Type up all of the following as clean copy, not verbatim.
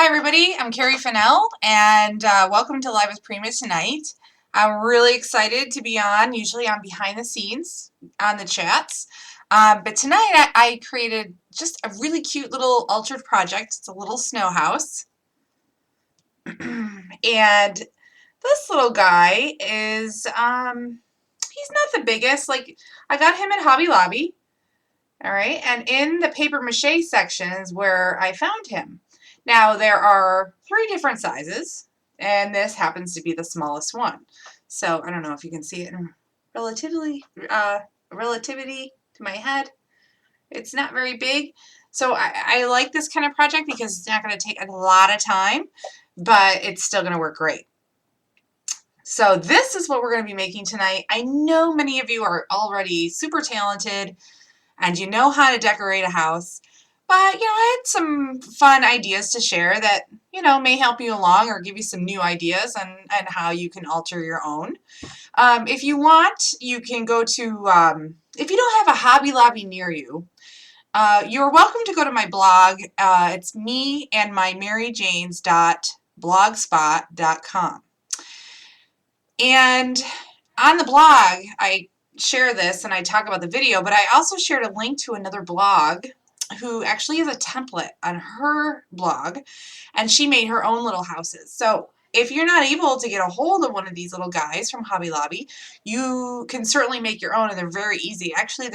Hi everybody, I'm Cari Fennell and welcome to Live with Prima tonight. I'm really excited to be on. Usually I'm behind the scenes on the chats, but tonight I created just a really cute little altered project. It's a little snow house. And this little guy is, he's not the biggest. Like, I got him at Hobby Lobby, all right, and in the paper mache section is where I found him. Now, there are 3 different sizes, and this happens to be the smallest one. So, I don't know if you can see it in relativity to my head. It's not very big. So, I like this kind of project because it's not going to take a lot of time, but it's still going to work great. So, this is what we're going to be making tonight. I know many of you are already super talented and you know how to decorate a house. But, I had some fun ideas to share that, may help you along or give you some new ideas on how you can alter your own. If you want, you can go to, if you don't have a Hobby Lobby near you, you're welcome to go to my blog. It's meandmymaryjanes.blogspot.com. And on the blog, I share this and I talk about the video, but I also shared a link to another blog who actually has a template on her blog, and she made her own little houses. So if you're not able to get a hold of one of these little guys from Hobby Lobby, you can certainly make your own, and they're very easy. Actually,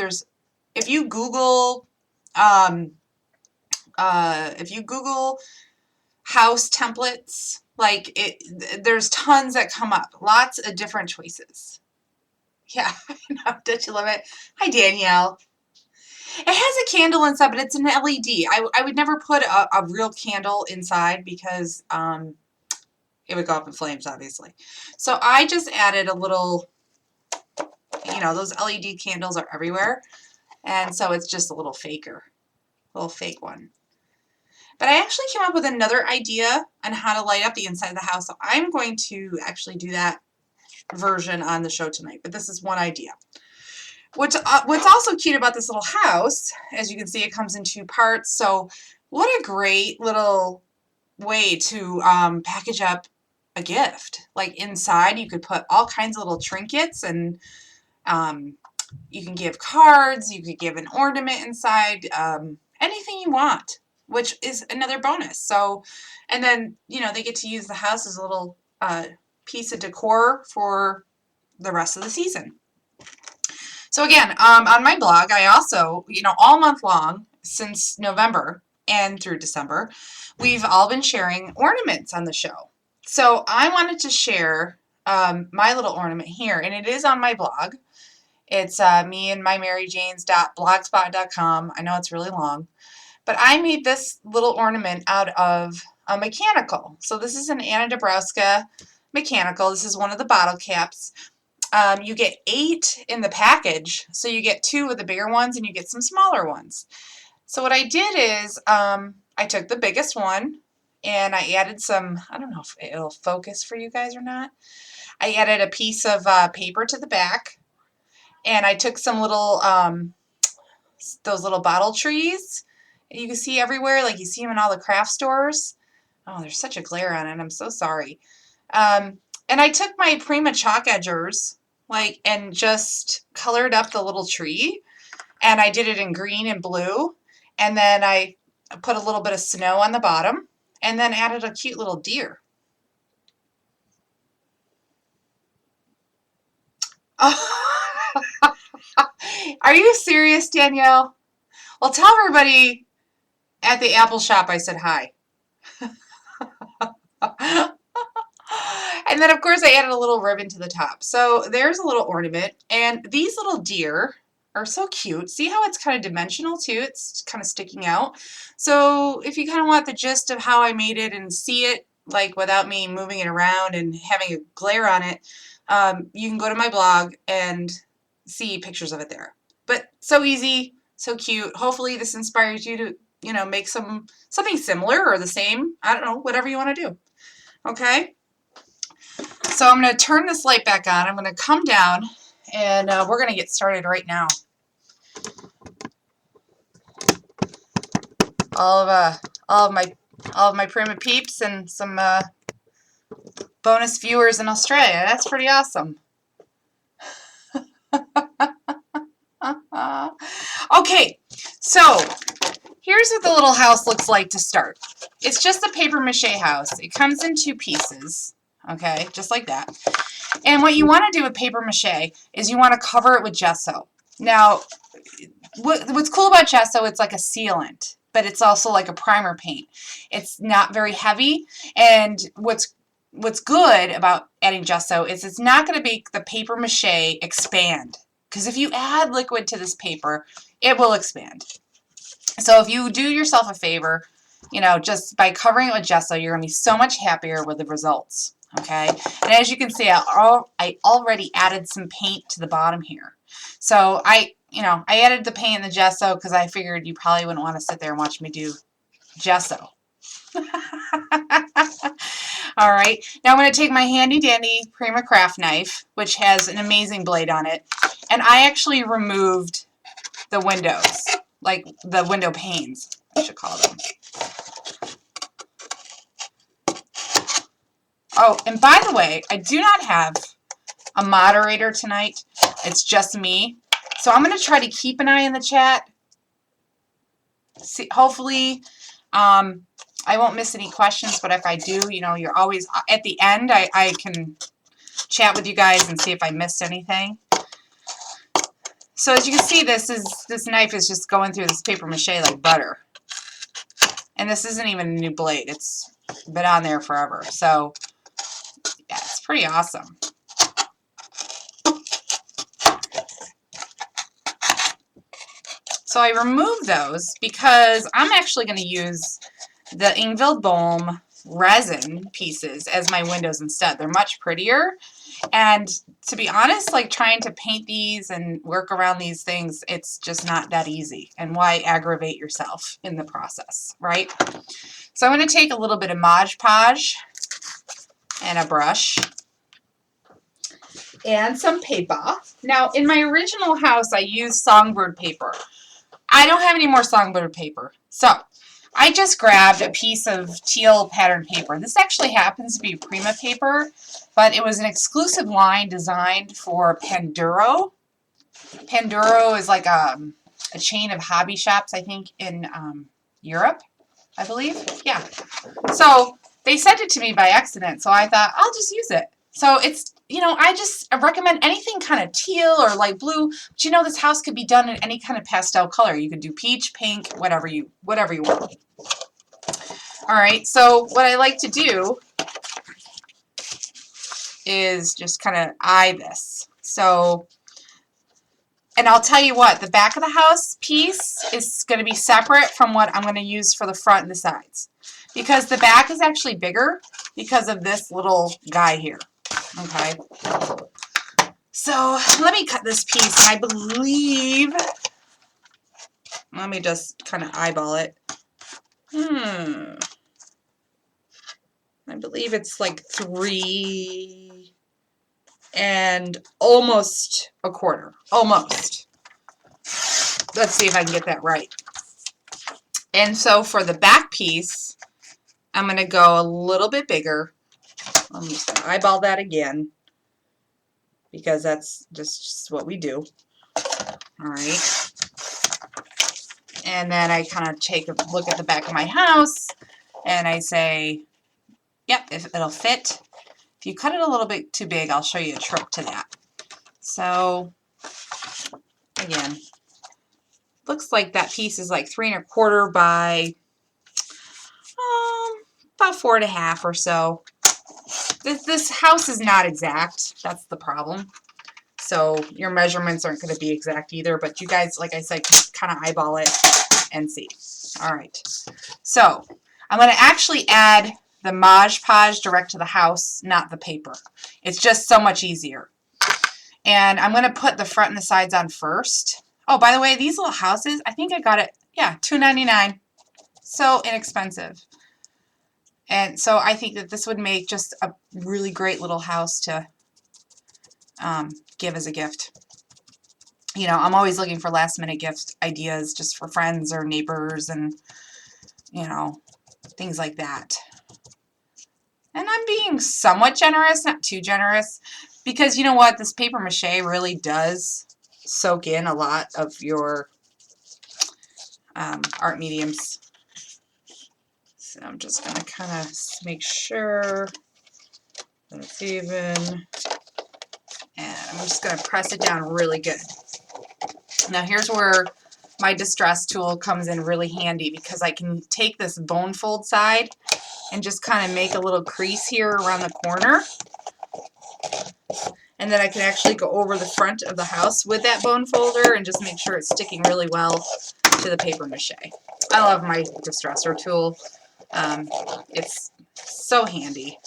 if you Google house templates, there's tons that come up, lots of different choices. Yeah, I know. Don't you love it? Hi, Danielle. It has a candle inside, but it's an LED. I would never put a real candle inside because it would go up in flames, obviously. So I just added a little, those LED candles are everywhere. And so it's just a little fake one. But I actually came up with another idea on how to light up the inside of the house. So I'm going to actually do that version on the show tonight. But this is one idea. What's also cute about this little house, as you can see, it comes in 2 parts. So what a great little way to package up a gift. Like inside, you could put all kinds of little trinkets, and you can give cards, you could give an ornament inside, anything you want, which is another bonus. So, and then, they get to use the house as a little piece of decor for the rest of the season. So again, on my blog, I also, all month long since November and through December, we've all been sharing ornaments on the show. So I wanted to share my little ornament here, and it is on my blog. It's meandmymaryjanes.blogspot.com. I know it's really long, but I made this little ornament out of a mechanical. So this is an Anna Dabrowska mechanical. This is one of the bottle caps. You get 8 in the package, so you get 2 of the bigger ones and you get some smaller ones. So what I did is I took the biggest one and I added some, I don't know if it'll focus for you guys or not. I added a piece of paper to the back, and I took some little, those little bottle trees you can see everywhere, like you see them in all the craft stores. Oh, there's such a glare on it. I'm so sorry. And I took my Prima chalk edgers, and just colored up the little tree, and I did it in green and blue, and then I put a little bit of snow on the bottom, and then added a cute little deer. Are you serious, Danielle? Well, tell everybody at the Apple shop I said hi. And then, of course, I added a little ribbon to the top. So there's a little ornament. And these little deer are so cute. See how it's kind of dimensional, too? It's kind of sticking out. So if you kind of want the gist of how I made it and see it, without me moving it around and having a glare on it, you can go to my blog and see pictures of it there. But so easy, so cute. Hopefully this inspires you to, make something similar or the same. I don't know, whatever you want to do. Okay? So I'm going to turn this light back on. I'm going to come down, and we're going to get started right now. All of my all of my Prima peeps and some bonus viewers in Australia. That's pretty awesome. Okay, so here's what the little house looks like to start. It's just a paper mache house. It comes in 2 pieces, okay, just like that. And what you want to do with paper mache is you want to cover it with gesso. Now, what's cool about gesso, it's like a sealant, but it's also like a primer paint. It's not very heavy, and what's good about adding gesso is it's not going to make the paper mache expand. Because if you add liquid to this paper, it will expand. So if you do yourself a favor, you know, just by covering it with gesso, you're going to be so much happier with the results. Okay, and as you can see, I already added some paint to the bottom here. So I added the paint and the gesso because I figured you probably wouldn't want to sit there and watch me do gesso. All right, now I'm going to take my handy dandy Prima craft knife, which has an amazing blade on it, and I actually removed the windows, like the window panes, I should call them. Oh, and by the way, I do not have a moderator tonight. It's just me. So I'm going to try to keep an eye in the chat. See, hopefully I won't miss any questions, but if I do, you know, you're always, at the end, I can chat with you guys and see if I missed anything. So as you can see, this knife is just going through this paper mache like butter. And this isn't even a new blade. It's been on there forever. So yeah, it's pretty awesome. So I removed those because I'm actually going to use the Ingvild Bohm resin pieces as my windows instead. They're much prettier. And to be honest, like trying to paint these and work around these things, it's just not that easy. And why aggravate yourself in the process, right? So I'm going to take a little bit of Mod Podge and a brush and some paper. Now, in my original house, I used songbird paper. I don't have any more songbird paper. So I just grabbed a piece of teal pattern paper. This actually happens to be Prima paper, but it was an exclusive line designed for Panduro. Panduro is like a chain of hobby shops, I think, in Europe, I believe. Yeah. So they sent it to me by accident, so I thought, I'll just use it. So it's, you know, I recommend anything kind of teal or light blue, but you know, this house could be done in any kind of pastel color. You could do peach, pink, whatever you want. All right, so what I like to do is just kind of eye this. So, and I'll tell you what, the back of the house piece is going to be separate from what I'm going to use for the front and the sides, because the back is actually bigger because of this little guy here. Okay, so let me cut this piece, and I believe, let me just kind of eyeball it. I believe it's like 3 and almost a quarter. Almost. Let's see if I can get that right. And so for the back piece, I'm going to go a little bit bigger. I'm just going to eyeball that again, because that's just what we do. All right. And then I kind of take a look at the back of my house, and I say, yep, it'll fit. If you cut it a little bit too big, I'll show you a trick to that. So, again, looks like that piece is like 3 1/4 by about 4 1/2 or so. This house is not exact. That's the problem. So your measurements aren't going to be exact either, but you guys, like I said, can kind of eyeball it and see. All right. So I'm going to actually add the Mod Podge direct to the house, not the paper. It's just so much easier. And I'm going to put the front and the sides on first. Oh, by the way, these little houses, I think I got it, yeah, $2.99. So inexpensive. And so I think that this would make just a really great little house to give as a gift. You know, I'm always looking for last minute gift ideas just for friends or neighbors, and, you know, things like that. And I'm being somewhat generous, not too generous, because you know what? This paper mache really does soak in a lot of your art mediums. So I'm just going to kind of make sure that it's even. And I'm just going to press it down really good. Now here's where my distress tool comes in really handy, because I can take this bone fold side and just kind of make a little crease here around the corner. And then I can actually go over the front of the house with that bone folder and just make sure it's sticking really well to the paper mache. I love my distresser tool. It's so handy.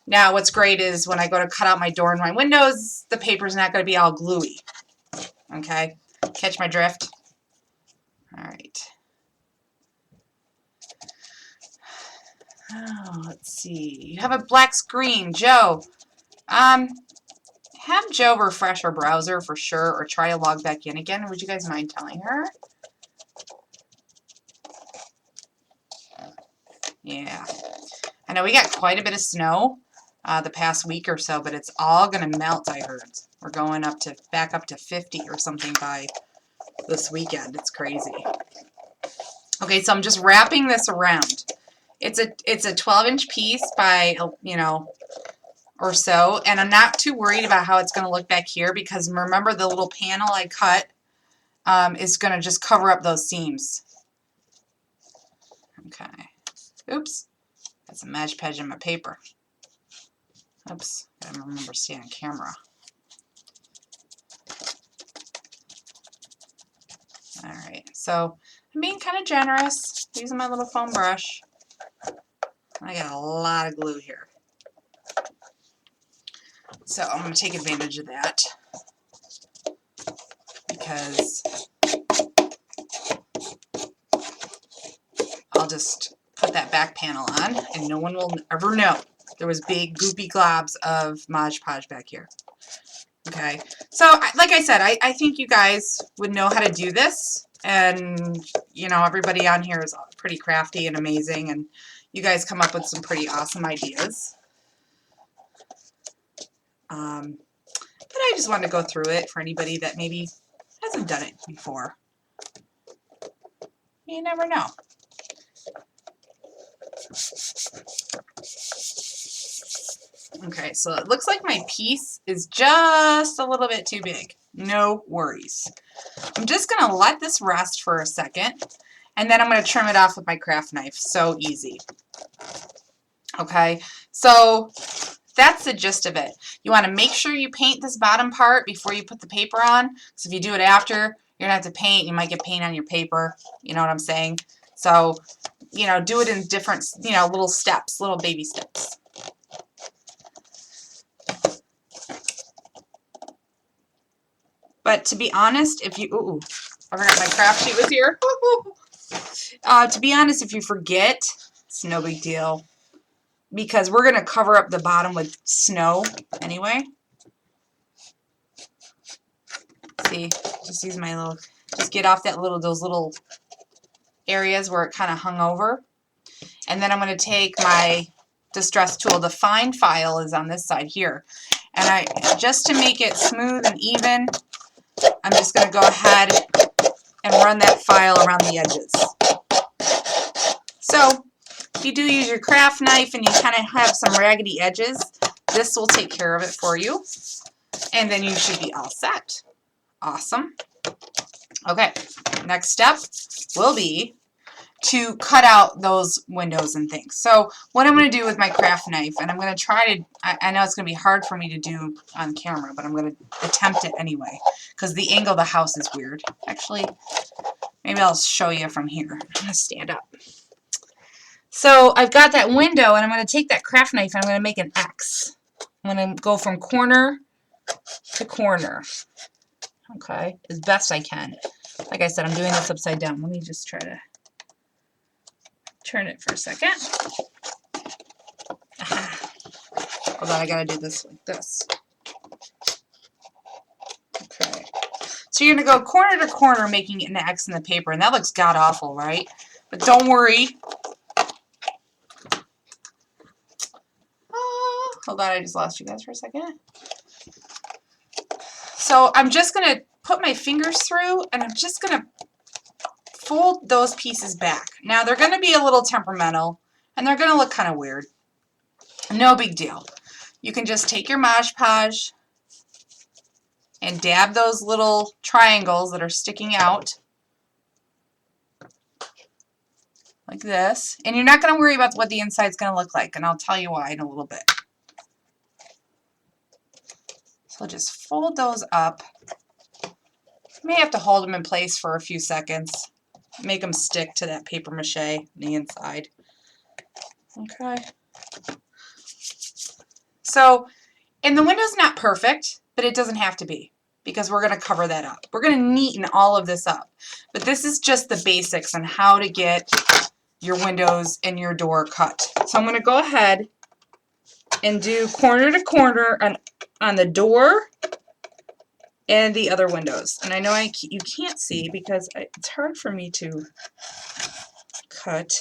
Now what's great is when I go to cut out my door and my windows, the paper's not going to be all gluey. Okay? Catch my drift? Alright. Oh, let's see. You have a black screen. Joe. Have Joe refresh her browser for sure, or try to log back in again. Would you guys mind telling her? Yeah. I know we got quite a bit of snow the past week or so, but it's all going to melt, I heard. We're going up to back up to 50 or something by this weekend. It's crazy. Okay, so I'm just wrapping this around. It's a 12-inch piece by, you know, or so, and I'm not too worried about how it's going to look back here, because remember the little panel I cut is going to just cover up those seams. Okay. Oops. That's a Mod Podge in my paper. Oops. Gotta remember to stay on camera. Alright, so I'm being kind of generous, using my little foam brush. I got a lot of glue here. So I'm going to take advantage of that, because I'll just put that back panel on and no one will ever know there was big goopy globs of Mod Podge back here. Okay, so like I said, I think you guys would know how to do this, and you know, everybody on here is pretty crafty and amazing, and you guys come up with some pretty awesome ideas. But I just wanted to go through it for anybody that maybe hasn't done it before. You never know. Okay, so it looks like my piece is just a little bit too big. No worries. I'm just going to let this rest for a second, and then I'm going to trim it off with my craft knife. So easy. Okay, so that's the gist of it. You want to make sure you paint this bottom part before you put the paper on, because if you do it after, you're going to have to paint. You might get paint on your paper. You know what I'm saying? So, you know, do it in different, you know, little steps, little baby steps. But to be honest, if you, ooh, I forgot my craft sheet was here. To be honest, if you forget, it's no big deal, because we're going to cover up the bottom with snow anyway. See, just use my little, just get off that little, those little areas where it kind of hung over. And then I'm going to take my distress tool. The fine file is on this side here. And just to make it smooth and even, I'm just going to go ahead and run that file around the edges. So if you do use your craft knife and you kind of have some raggedy edges, this will take care of it for you. And then you should be all set. Awesome. Okay, next step will be to cut out those windows and things. So what I'm going to do with my craft knife, and I'm going to try to, I know it's going to be hard for me to do on camera, but I'm going to attempt it anyway, because the angle of the house is weird. Actually, maybe I'll show you from here. I'm going to stand up. So I've got that window, and I'm going to take that craft knife and I'm going to make an X. I'm going to go from corner to corner, okay, as best I can. Like I said, I'm doing this upside down. Let me just try to turn it for a second. Aha. Hold on, I gotta do this like this. Okay. So you're gonna go corner to corner making an X in the paper, and that looks god awful, right? But don't worry. hold on, I just lost you guys for a second. So I'm just going to put my fingers through, and I'm just going to fold those pieces back. Now they're going to be a little temperamental, and they're going to look kind of weird. No big deal. You can just take your Mod Podge and dab those little triangles that are sticking out like this. And you're not going to worry about what the inside's going to look like, and I'll tell you why in a little bit. So just fold those up. You may have to hold them in place for a few seconds. Make them stick to that paper mache on the inside. Okay. So, and the window's not perfect, but it doesn't have to be, because we're going to cover that up. We're going to neaten all of this up. But this is just the basics on how to get your windows and your door cut. So I'm going to go ahead and do corner to corner on the door and the other windows. And I know you can't see because it's hard for me to cut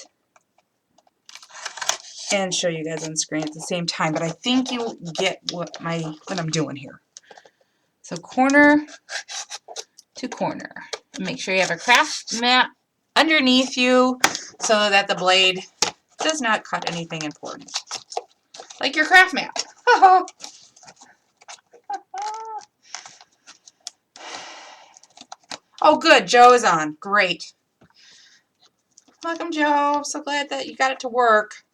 and show you guys on screen at the same time, but I think you get what I'm doing here. So corner to corner. Make sure you have a craft mat underneath you so that the blade does not cut anything important. Like your craft mat. Oh good, Joe is on. Great. Welcome, Joe. I'm so glad that you got it to work.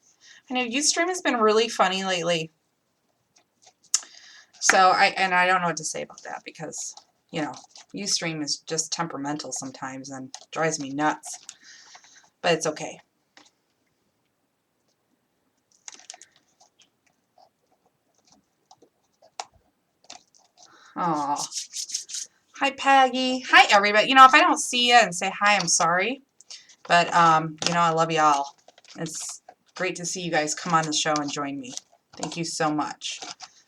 I know Ustream has been really funny lately. So I don't know what to say about that, because, you know, Ustream is just temperamental sometimes and drives me nuts. But it's okay. Oh, hi Peggy. Hi everybody. You know, if I don't see you and say hi, I'm sorry. But you know, I love y'all. It's great to see you guys come on the show and join me. Thank you so much.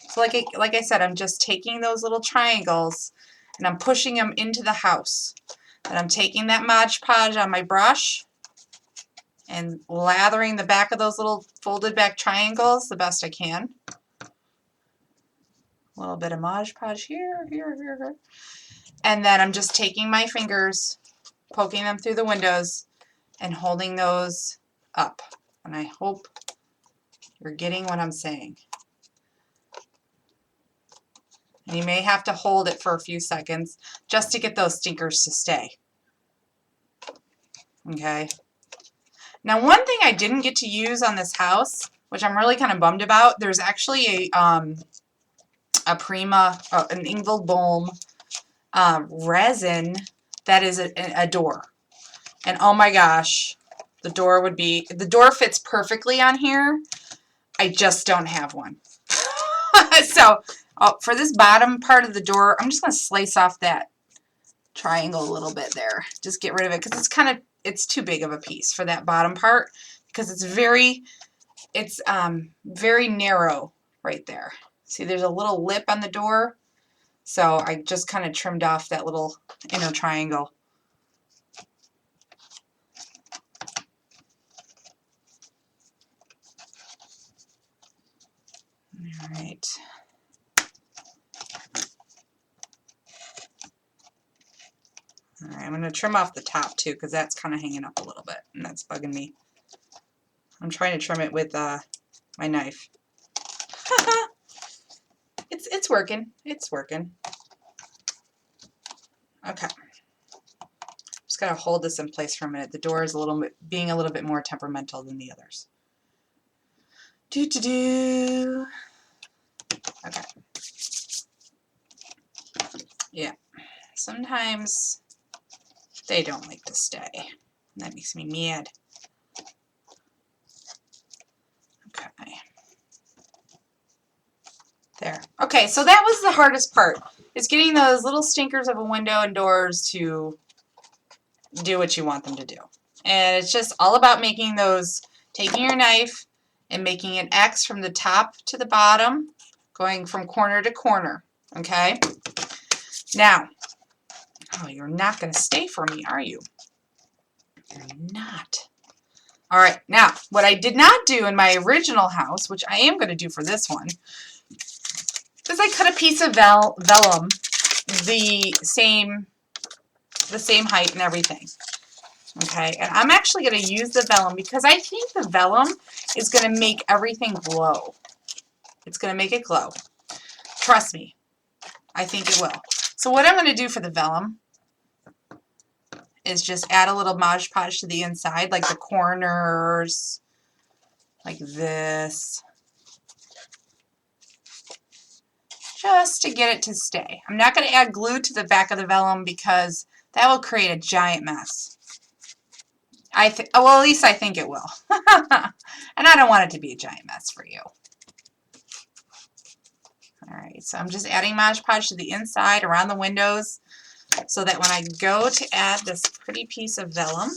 So like I said, I'm just taking those little triangles and I'm pushing them into the house. And I'm taking that Mod Podge on my brush and lathering the back of those little folded back triangles the best I can. A little bit of Mod Podge here. And then I'm just taking my fingers, poking them through the windows, and holding those up. And I hope you're getting what I'm saying. And you may have to hold it for a few seconds just to get those stinkers to stay. Okay. Now one thing I didn't get to use on this house, which I'm really kind of bummed about, there's actually a Prima, an Ingvel Bohm resin that is a door. And oh my gosh, the door fits perfectly on here. I just don't have one. So for this bottom part of the door, I'm just going to slice off that triangle a little bit there. Just get rid of it because it's too big of a piece for that bottom part, because it's very narrow right there. See, there's a little lip on the door. So I just kind of trimmed off that little inner triangle. All right. All right, I'm going to trim off the top too, because that's kind of hanging up a little bit, and that's bugging me. I'm trying to trim it with my knife. It's working. It's working. Okay. Just got to hold this in place for a minute. The door is being a little bit more temperamental than the others. Okay. Yeah. Sometimes they don't like to stay. That makes me mad. Okay. There. Okay, so that was the hardest part, is getting those little stinkers of a window and doors to do what you want them to do. And it's just all about making those, taking your knife and making an X from the top to the bottom, going from corner to corner. Okay? Now, oh, you're not going to stay for me, are you? You're not. All right, now, what I did not do in my original house, which I am going to do for this one, is I cut a piece of vellum the same height and everything. Okay, and I'm actually going to use the vellum because I think the vellum is going to make everything glow. It's going to make it glow. Trust me, I think it will. So what I'm going to do for the vellum is just add a little Mod Podge to the inside, like the corners, like this, just to get it to stay. I'm not going to add glue to the back of the vellum because that will create a giant mess. Well, at least I think it will. And I don't want it to be a giant mess for you. All right, so I'm just adding Mod Podge to the inside around the windows so that when I go to add this pretty piece of vellum,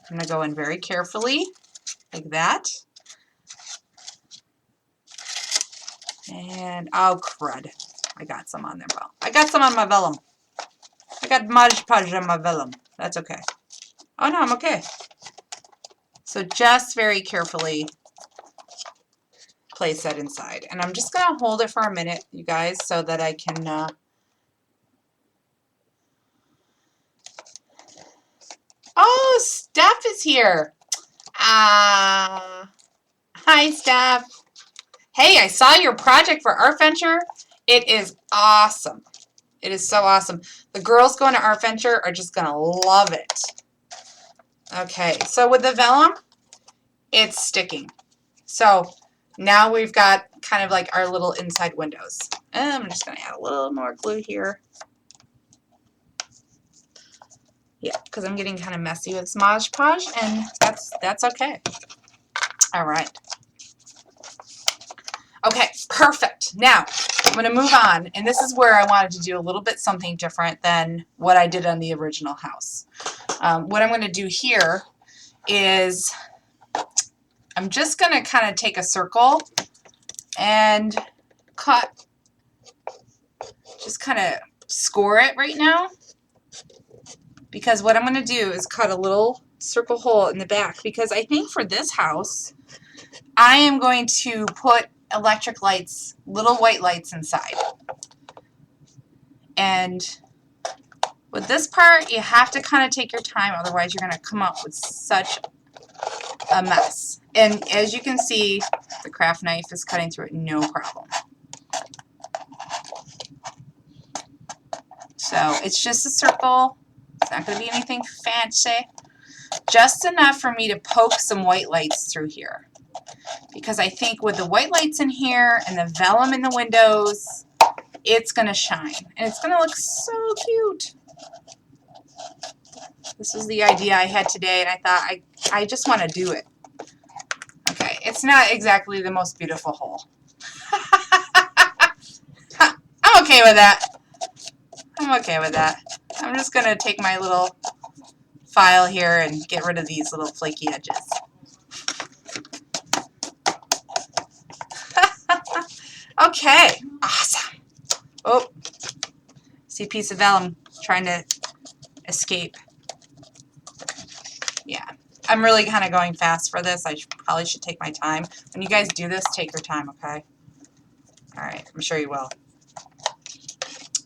I'm going to go in very carefully, like that. And, oh crud, I got some on there. Well, I got some on my vellum. I got Mod Podge on my vellum. That's okay. Oh no, I'm okay. So just very carefully place that inside. And I'm just going to hold it for a minute, you guys, so that I can... Oh, Steph is here. Hi, Steph. Hey, I saw your project for Art Venture. It is awesome. It is so awesome. The girls going to Art Venture are just going to love it. Okay, so with the vellum, it's sticking. So now we've got kind of like our little inside windows. And I'm just going to add a little more glue here. Yeah, because I'm getting kind of messy with Mod Podge, and that's okay. All right. Okay, perfect. Now, I'm going to move on, and this is where I wanted to do a little bit something different than what I did on the original house. What I'm going to do here is I'm just going to kind of take a circle and cut, just kind of score it right now, because what I'm going to do is cut a little circle hole in the back, because I think for this house, I am going to put electric lights, little white lights inside. And with this part, you have to kind of take your time, otherwise you're going to come up with such a mess. And as you can see, the craft knife is cutting through it no problem. So it's just a circle. It's not going to be anything fancy. Just enough for me to poke some white lights through here. Because I think with the white lights in here and the vellum in the windows, it's going to shine. And it's going to look so cute. This was the idea I had today, and I thought I just want to do it. Okay, it's not exactly the most beautiful hole. I'm okay with that. I'm okay with that. I'm just going to take my little file here and get rid of these little flaky edges. Okay, awesome. Oh, see a piece of vellum trying to escape. Yeah, I'm really kind of going fast for this. I probably should take my time. When you guys do this, take your time, okay? All right, I'm sure you will.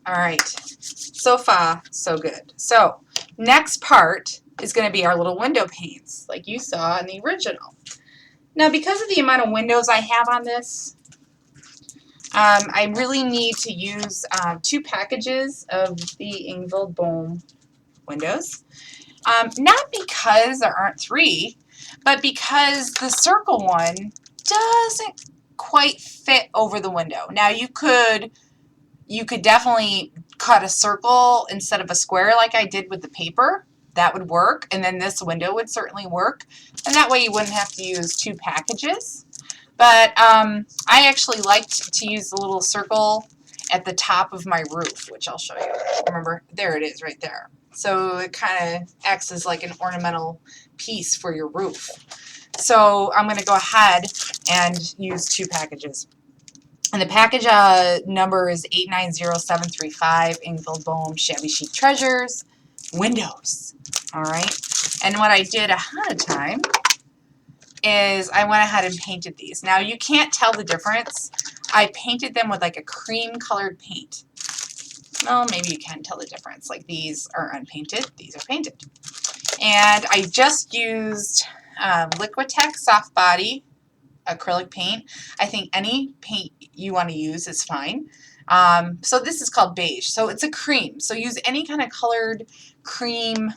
All right, so far, so good. So next part is going to be our little window panes, like you saw in the original. Now, because of the amount of windows I have on this, I really need to use 2 packages of the Engvall Bohm windows. Not because there aren't 3, but because the circle one doesn't quite fit over the window. Now you could definitely cut a circle instead of a square like I did with the paper. That would work, and then this window would certainly work, and that way you wouldn't have to use 2 packages. But I actually liked to use the little circle at the top of my roof, which I'll show you. Remember, there it is right there. So it kind of acts as like an ornamental piece for your roof. So I'm going to go ahead and use 2 packages. And the package number is 890735, Engvall Bohm Shabby Chic Treasures Windows. All right. And what I did ahead of time is I went ahead and painted these. Now you can't tell the difference. I painted them with like a cream colored paint. Well, maybe you can tell the difference. Like these are unpainted, these are painted. And I just used Liquitex Soft Body acrylic paint. I think any paint you want to use is fine. So this is called beige. So it's a cream. So use any kind of colored cream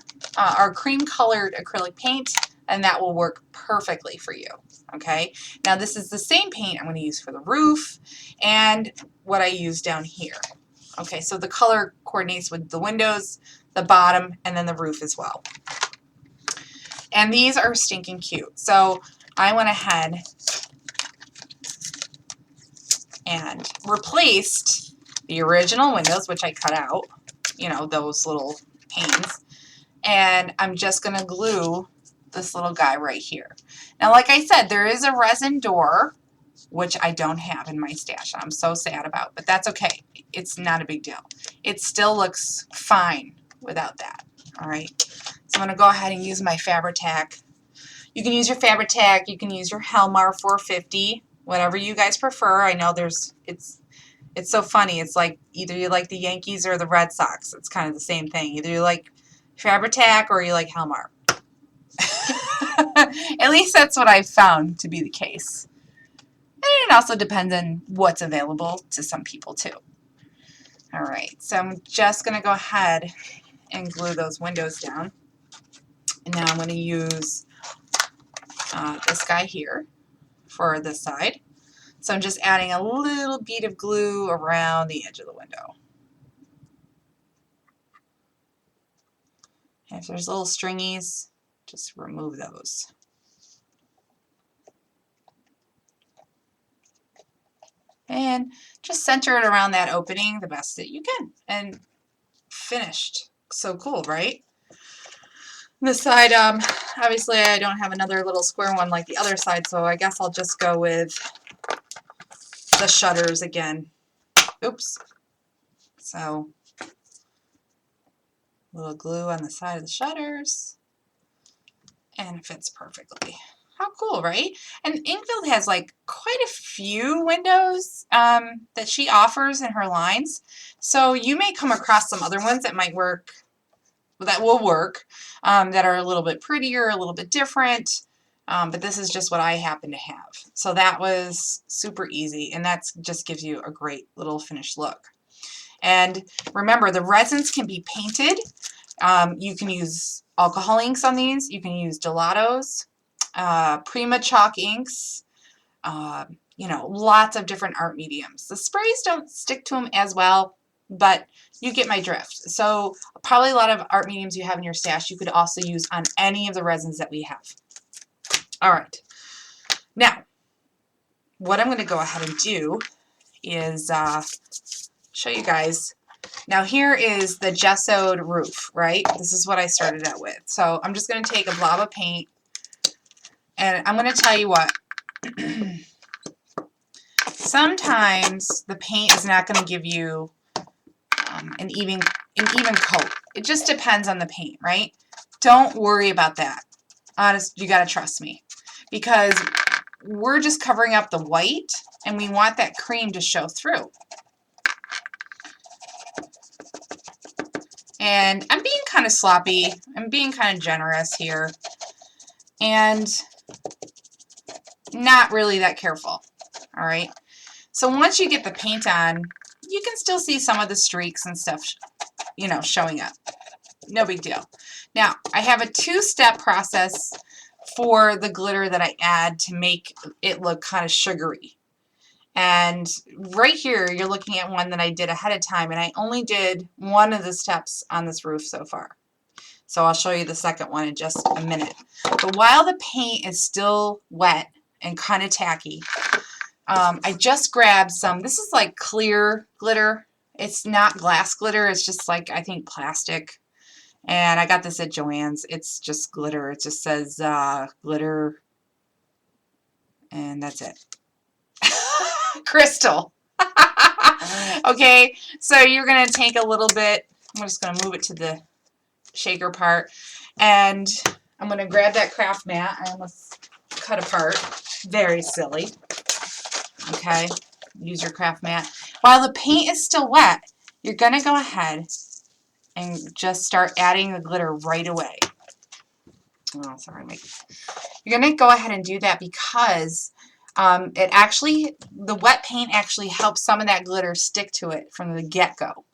or cream colored acrylic paint, and that will work perfectly for you. Okay. Now this is the same paint I'm going to use for the roof and what I use down here. Okay, so the color coordinates with the windows, the bottom, and then the roof as well. And these are stinking cute. So I went ahead and replaced the original windows, which I cut out, you know, those little panes. And I'm just going to glue this little guy right here. Now, like I said, there is a resin door, which I don't have in my stash. I'm so sad about, but that's okay. It's not a big deal. It still looks fine without that. All right. So I'm going to go ahead and use my Fabri-Tac. You can use your Fabri-Tac. You can use your Helmar 450, whatever you guys prefer. I know it's so funny. It's like either you like the Yankees or the Red Sox. It's kind of the same thing. Either you like Fabri-Tac or you like Helmar. At least that's what I've found to be the case. And it also depends on what's available to some people too. All right, so I'm just going to go ahead and glue those windows down. And now I'm going to use this guy here for this side. So I'm just adding a little bead of glue around the edge of the window. And if there's little stringies, just remove those. And just center it around that opening the best that you can. And finished. So cool, right? This side, obviously I don't have another little square one like the other side, so I guess I'll just go with the shutters again. Oops. So, a little glue on the side of the shutters, and it fits perfectly. How cool, right? And Inkfield has like quite a few windows that she offers in her lines. So you may come across some other ones that might work, that will work, that are a little bit prettier, a little bit different. But this is just what I happen to have. So that was super easy, and that just gives you a great little finished look. And remember, the resins can be painted. You can use alcohol inks on these. You can use gelatos. Prima chalk inks, you know, lots of different art mediums. The sprays don't stick to them as well, but you get my drift. So probably a lot of art mediums you have in your stash you could also use on any of the resins that we have. All right. Now, what I'm going to go ahead and do is show you guys. Now here is the gessoed roof, right? This is what I started out with. So I'm just going to take a blob of paint. And I'm going to tell you what, sometimes the paint is not going to give you an even coat. It just depends on the paint, right? Don't worry about that. Honest, you got to trust me. Because we're just covering up the white, and we want that cream to show through. And I'm being kind of sloppy. I'm being kind of generous here. And not really that careful. All right. So once you get the paint on, you can still see some of the streaks and stuff, you know, showing up. No big deal. Now, I have a two-step process for the glitter that I add to make it look kind of sugary. And right here, you're looking at one that I did ahead of time, and I only did one of the steps on this roof so far. So I'll show you the second one in just a minute. But while the paint is still wet and kind of tacky, I just grabbed some, this is like clear glitter. It's not glass glitter, it's just like, I think, plastic. And I got this at Joann's. It's just glitter. It just says glitter, and that's it. Crystal. Okay, so you're going to take a little bit, I'm just going to move it to the shaker part, and I'm going to grab that craft mat. I almost cut apart. Very silly. Okay, use your craft mat. While the paint is still wet, you're going to go ahead and just start adding the glitter right away. Oh, sorry, you're going to go ahead and do that because the wet paint actually helps some of that glitter stick to it from the get-go.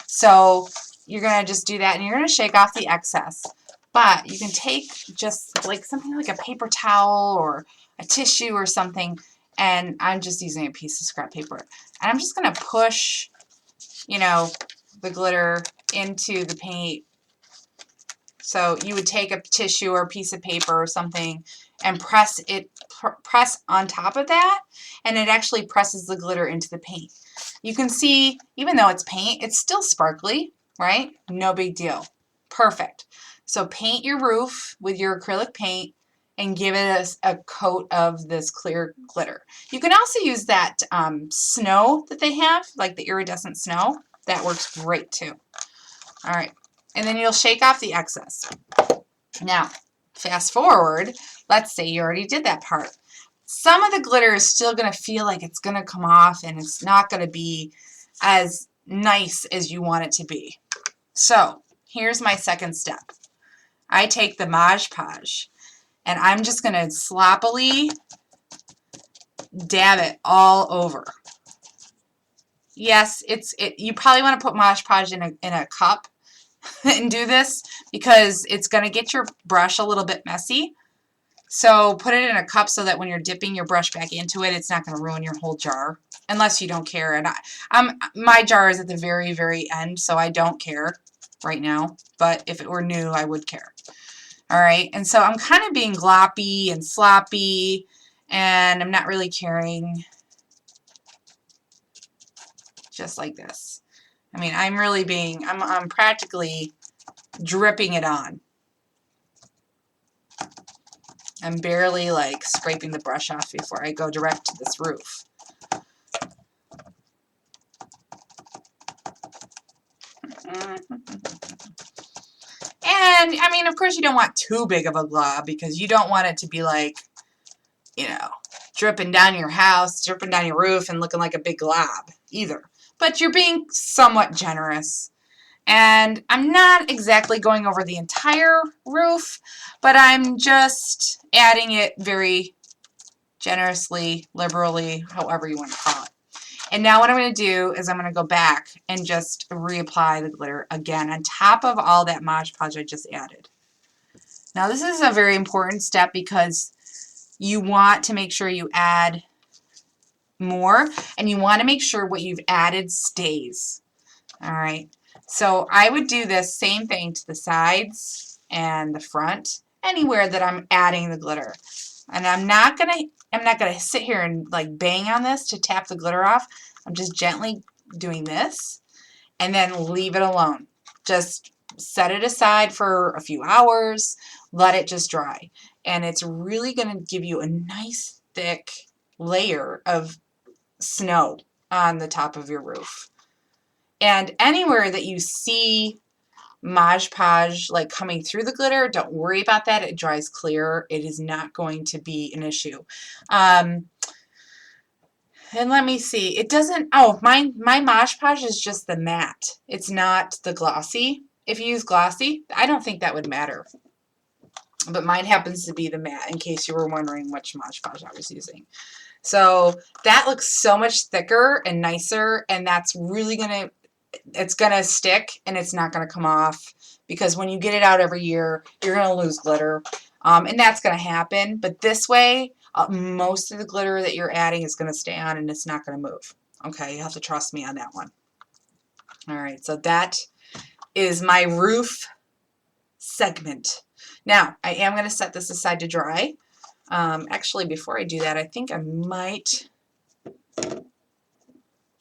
So you're going to just do that, and you're going to shake off the excess. But you can take just like something like a paper towel or a tissue or something, and I'm just using a piece of scrap paper. And I'm just going to push, you know, the glitter into the paint. So you would take a tissue or a piece of paper or something and press on top of that, and it actually presses the glitter into the paint. You can see, even though it's paint, it's still sparkly, right? No big deal. Perfect. So paint your roof with your acrylic paint and give it a coat of this clear glitter. You can also use that snow that they have, like the iridescent snow. That works great too. All right. And then you'll shake off the excess. Now, fast forward, let's say you already did that part. Some of the glitter is still going to feel like it's going to come off, and it's not going to be as nice as you want it to be. So here's my second step. I take the Mod Podge, and I'm just going to sloppily dab it all over. Yes, you probably want to put Mod Podge in a cup and do this because it's going to get your brush a little bit messy. So put it in a cup so that when you're dipping your brush back into it, it's not going to ruin your whole jar, unless you don't care. And my jar is at the very, very end, so I don't care right now. But if it were new, I would care. All right, and so I'm kind of being gloppy and sloppy, and I'm not really caring. Just like this. I mean, I'm practically dripping it on. I'm barely like scraping the brush off before I go direct to this roof. And, I mean, of course you don't want too big of a glob because you don't want it to be like, you know, dripping down your house, dripping down your roof and looking like a big glob either. But you're being somewhat generous. And I'm not exactly going over the entire roof, but I'm just adding it very generously, liberally, however you want to call it. And now what I'm going to do is I'm going to go back and just reapply the glitter again on top of all that Mod Podge I just added. Now this is a very important step because you want to make sure you add more, and you want to make sure what you've added stays. All right. So I would do this same thing to the sides and the front, anywhere that I'm adding the glitter. And I'm not gonna sit here and like bang on this to tap the glitter off. I'm just gently doing this and then leave it alone. Just set it aside for a few hours, let it just dry. And it's really gonna give you a nice thick layer of snow on the top of your roof. And anywhere that you see Mod Podge like coming through the glitter, don't worry about that. It dries clear. It is not going to be an issue. And let me see. It doesn't. Oh, my Mod Podge is just the matte. It's not the glossy. If you use glossy, I don't think that would matter. But mine happens to be the matte, in case you were wondering which Mod Podge I was using. So that looks so much thicker and nicer, and that's really gonna. It's going to stick and it's not going to come off, because when you get it out every year, you're going to lose glitter. And that's going to happen. But this way, most of the glitter that you're adding is going to stay on and it's not going to move. Okay, you have to trust me on that one. All right, so that is my roof segment. Now, I am going to set this aside to dry. Actually, before I do that, I think I might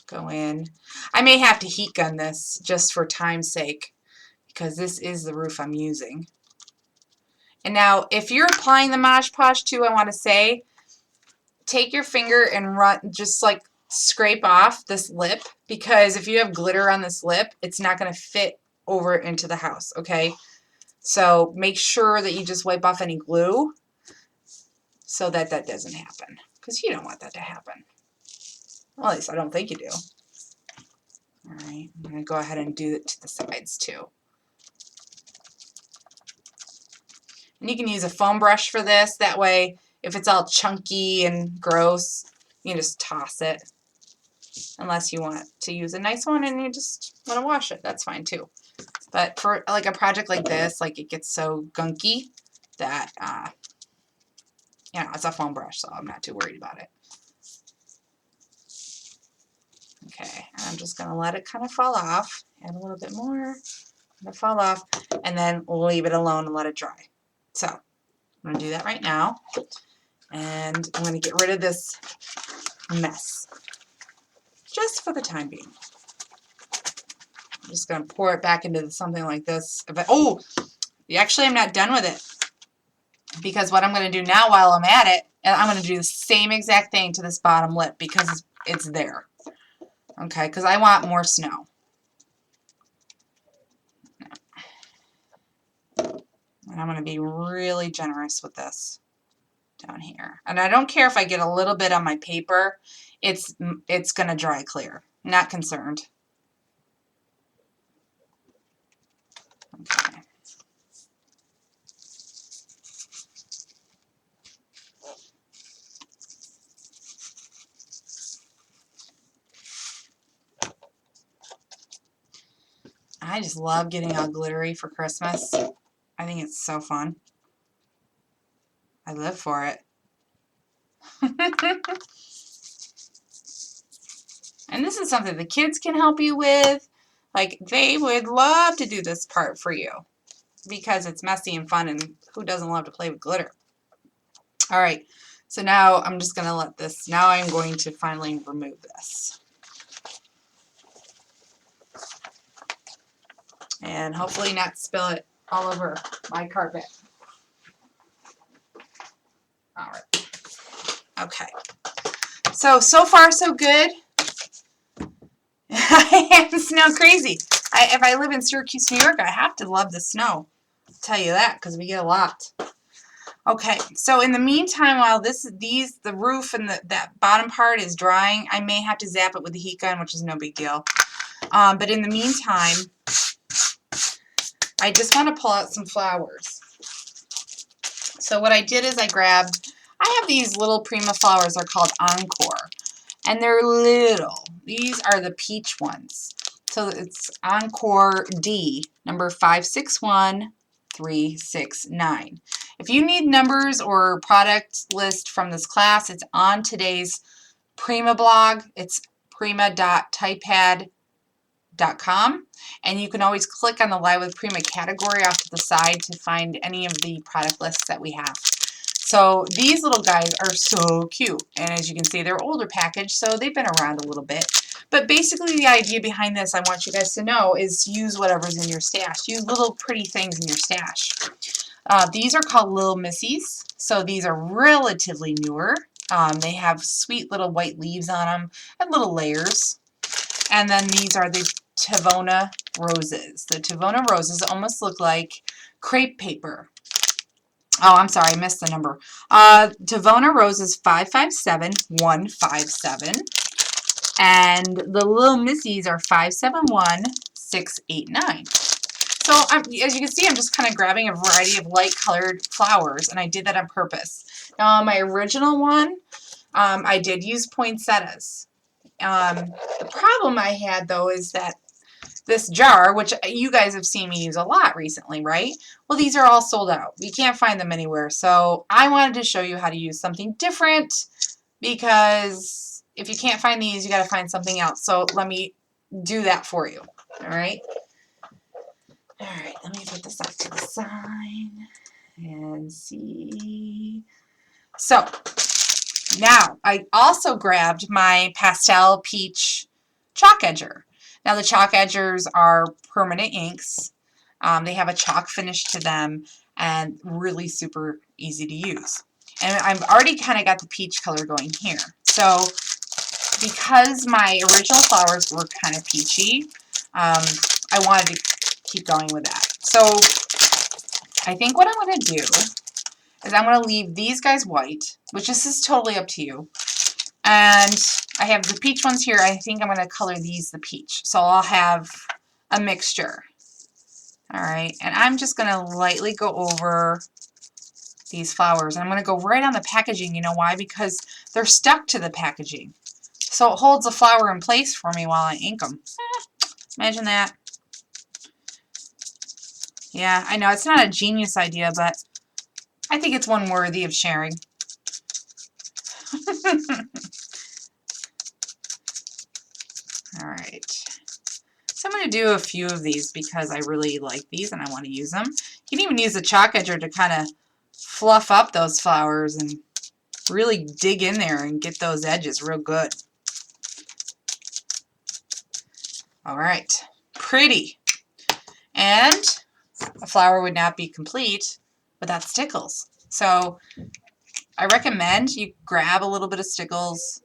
go in. I may have to heat gun this just for time's sake, because this is the roof I'm using. And now, if you're applying the Mod Podge too, I want to say, take your finger and just like scrape off this lip, because if you have glitter on this lip, it's not going to fit over into the house, okay? So make sure that you just wipe off any glue so that that doesn't happen, because you don't want that to happen. Well, at least I don't think you do. All right, I'm going to go ahead and do it to the sides too. And you can use a foam brush for this. That way, if it's all chunky and gross, you can just toss it. Unless you want to use a nice one and you just want to wash it, that's fine too. But for like a project like this, like it gets so gunky that, you know, it's a foam brush, so I'm not too worried about it. Okay, I'm just going to let it kind of fall off. Add a little bit more. Let it fall off, and then leave it alone and let it dry. So I'm going to do that right now, and I'm going to get rid of this mess just for the time being. I'm just going to pour it back into something like this. Oh, actually I'm not done with it, because what I'm going to do now while I'm at it, and I'm going to do the same exact thing to this bottom lip because it's there. Okay, because I want more snow. And I'm going to be really generous with this down here. And I don't care if I get a little bit on my paper. It's going to dry clear. Not concerned. Okay. I just love getting all glittery for Christmas. I think it's so fun. I live for it. And this is something the kids can help you with. Like, they would love to do this part for you because it's messy and fun, and who doesn't love to play with glitter? All right, so now I'm just going to let this, now I'm going to finally remove this. And hopefully not spill it all over my carpet. All right. Okay. So far so good. I am snow crazy. If I live in Syracuse, New York, I have to love the snow. I'll tell you that, because we get a lot. Okay, so in the meantime, while the roof and that bottom part is drying, I may have to zap it with the heat gun, which is no big deal. But in the meantime, I just want to pull out some flowers. So what I did is I have these little Prima flowers. They're called Encore. And they're little. These are the peach ones. So it's Encore D, number 561369. If you need numbers or product list from this class, it's on today's Prima blog. It's prima.typepad.com, and you can always click on the Live with Prima category off to the side to find any of the product lists that we have. So these little guys are so cute, and as you can see, they're older package, so they've been around a little bit. But basically the idea behind this, I want you guys to know, is use whatever's in your stash. Use little pretty things in your stash. These are called Little Missies, so these are relatively newer. They have sweet little white leaves on them and little layers. And then these are the Tavona Roses. The Tavona Roses almost look like crepe paper. Oh, I'm sorry, I missed the number. Tavona Roses 557157. And the Little Missies are 571689. So as you can see, I'm just kind of grabbing a variety of light colored flowers, and I did that on purpose. Now on my original one, I did use poinsettias. The problem I had though is that this jar, which you guys have seen me use a lot recently, right? Well, these are all sold out. We can't find them anywhere. So I wanted to show you how to use something different, because if you can't find these, you got to find something else. So let me do that for you. All right. All right. Let me put this off to the side and see. So now I also grabbed my pastel peach chalk edger. Now the chalk edgers are permanent inks. They have a chalk finish to them and really super easy to use. And I've already kind of got the peach color going here. So because my original flowers were kind of peachy, I wanted to keep going with that. So I think what I'm going to do is I'm going to leave these guys white, which this is totally up to you. And I have the peach ones here. I think I'm going to color these the peach. So I'll have a mixture. All right, and I'm just going to lightly go over these flowers. And I'm going to go right on the packaging. You know why? Because they're stuck to the packaging. So it holds the flower in place for me while I ink them. Imagine that. Yeah, I know it's not a genius idea, but I think it's one worthy of sharing. All right. So I'm going to do a few of these because I really like these and I want to use them. You can even use a chalk edger to kind of fluff up those flowers and really dig in there and get those edges real good. All right. Pretty. And a flower would not be complete without stickles. So I recommend you grab a little bit of stickles.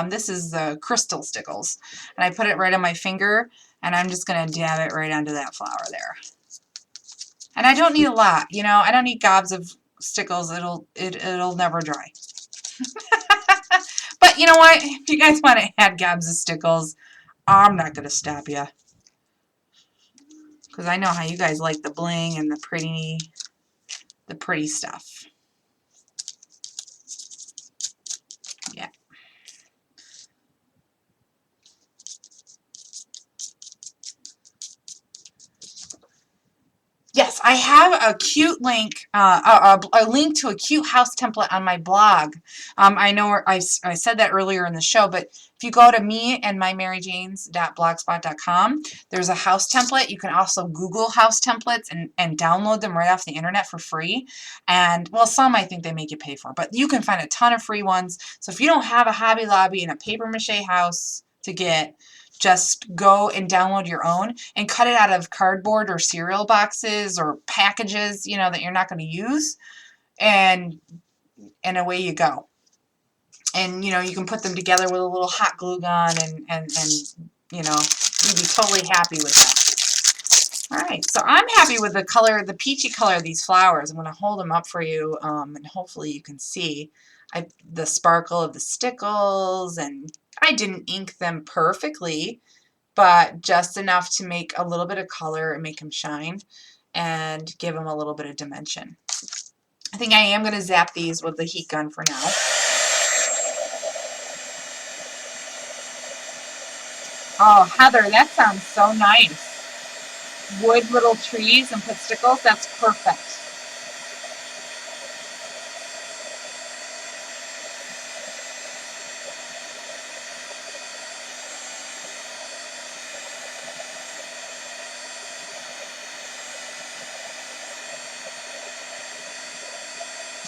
This is the crystal stickles. And I put it right on my finger, and I'm just going to dab it right onto that flower there. And I don't need a lot, you know. I don't need gobs of stickles. It'll never dry. But you know what? If you guys want to add gobs of stickles, I'm not going to stop you. Because I know how you guys like the bling and the pretty stuff. Yeah. Yes, I have a cute link, a link to a cute house template on my blog. I know I said that earlier in the show, but if you go to meandmymaryjanes.blogspot.com, there's a house template. You can also Google house templates and download them right off the internet for free. And, well, some I think they make you pay for, but you can find a ton of free ones. So if you don't have a Hobby Lobby and a paper mache house to get, just go and download your own and cut it out of cardboard or cereal boxes or packages, you know, that you're not going to use, and away you go. And, you know, you can put them together with a little hot glue gun and you know, you'd be totally happy with that. All right, so I'm happy with the color, the peachy color of these flowers. I'm going to hold them up for you, and hopefully you can see the sparkle of the stickles, and I didn't ink them perfectly, but just enough to make a little bit of color and make them shine and give them a little bit of dimension. I think I am going to zap these with the heat gun for now. Oh, Heather, that sounds so nice. Wood little trees and put stickles, that's perfect.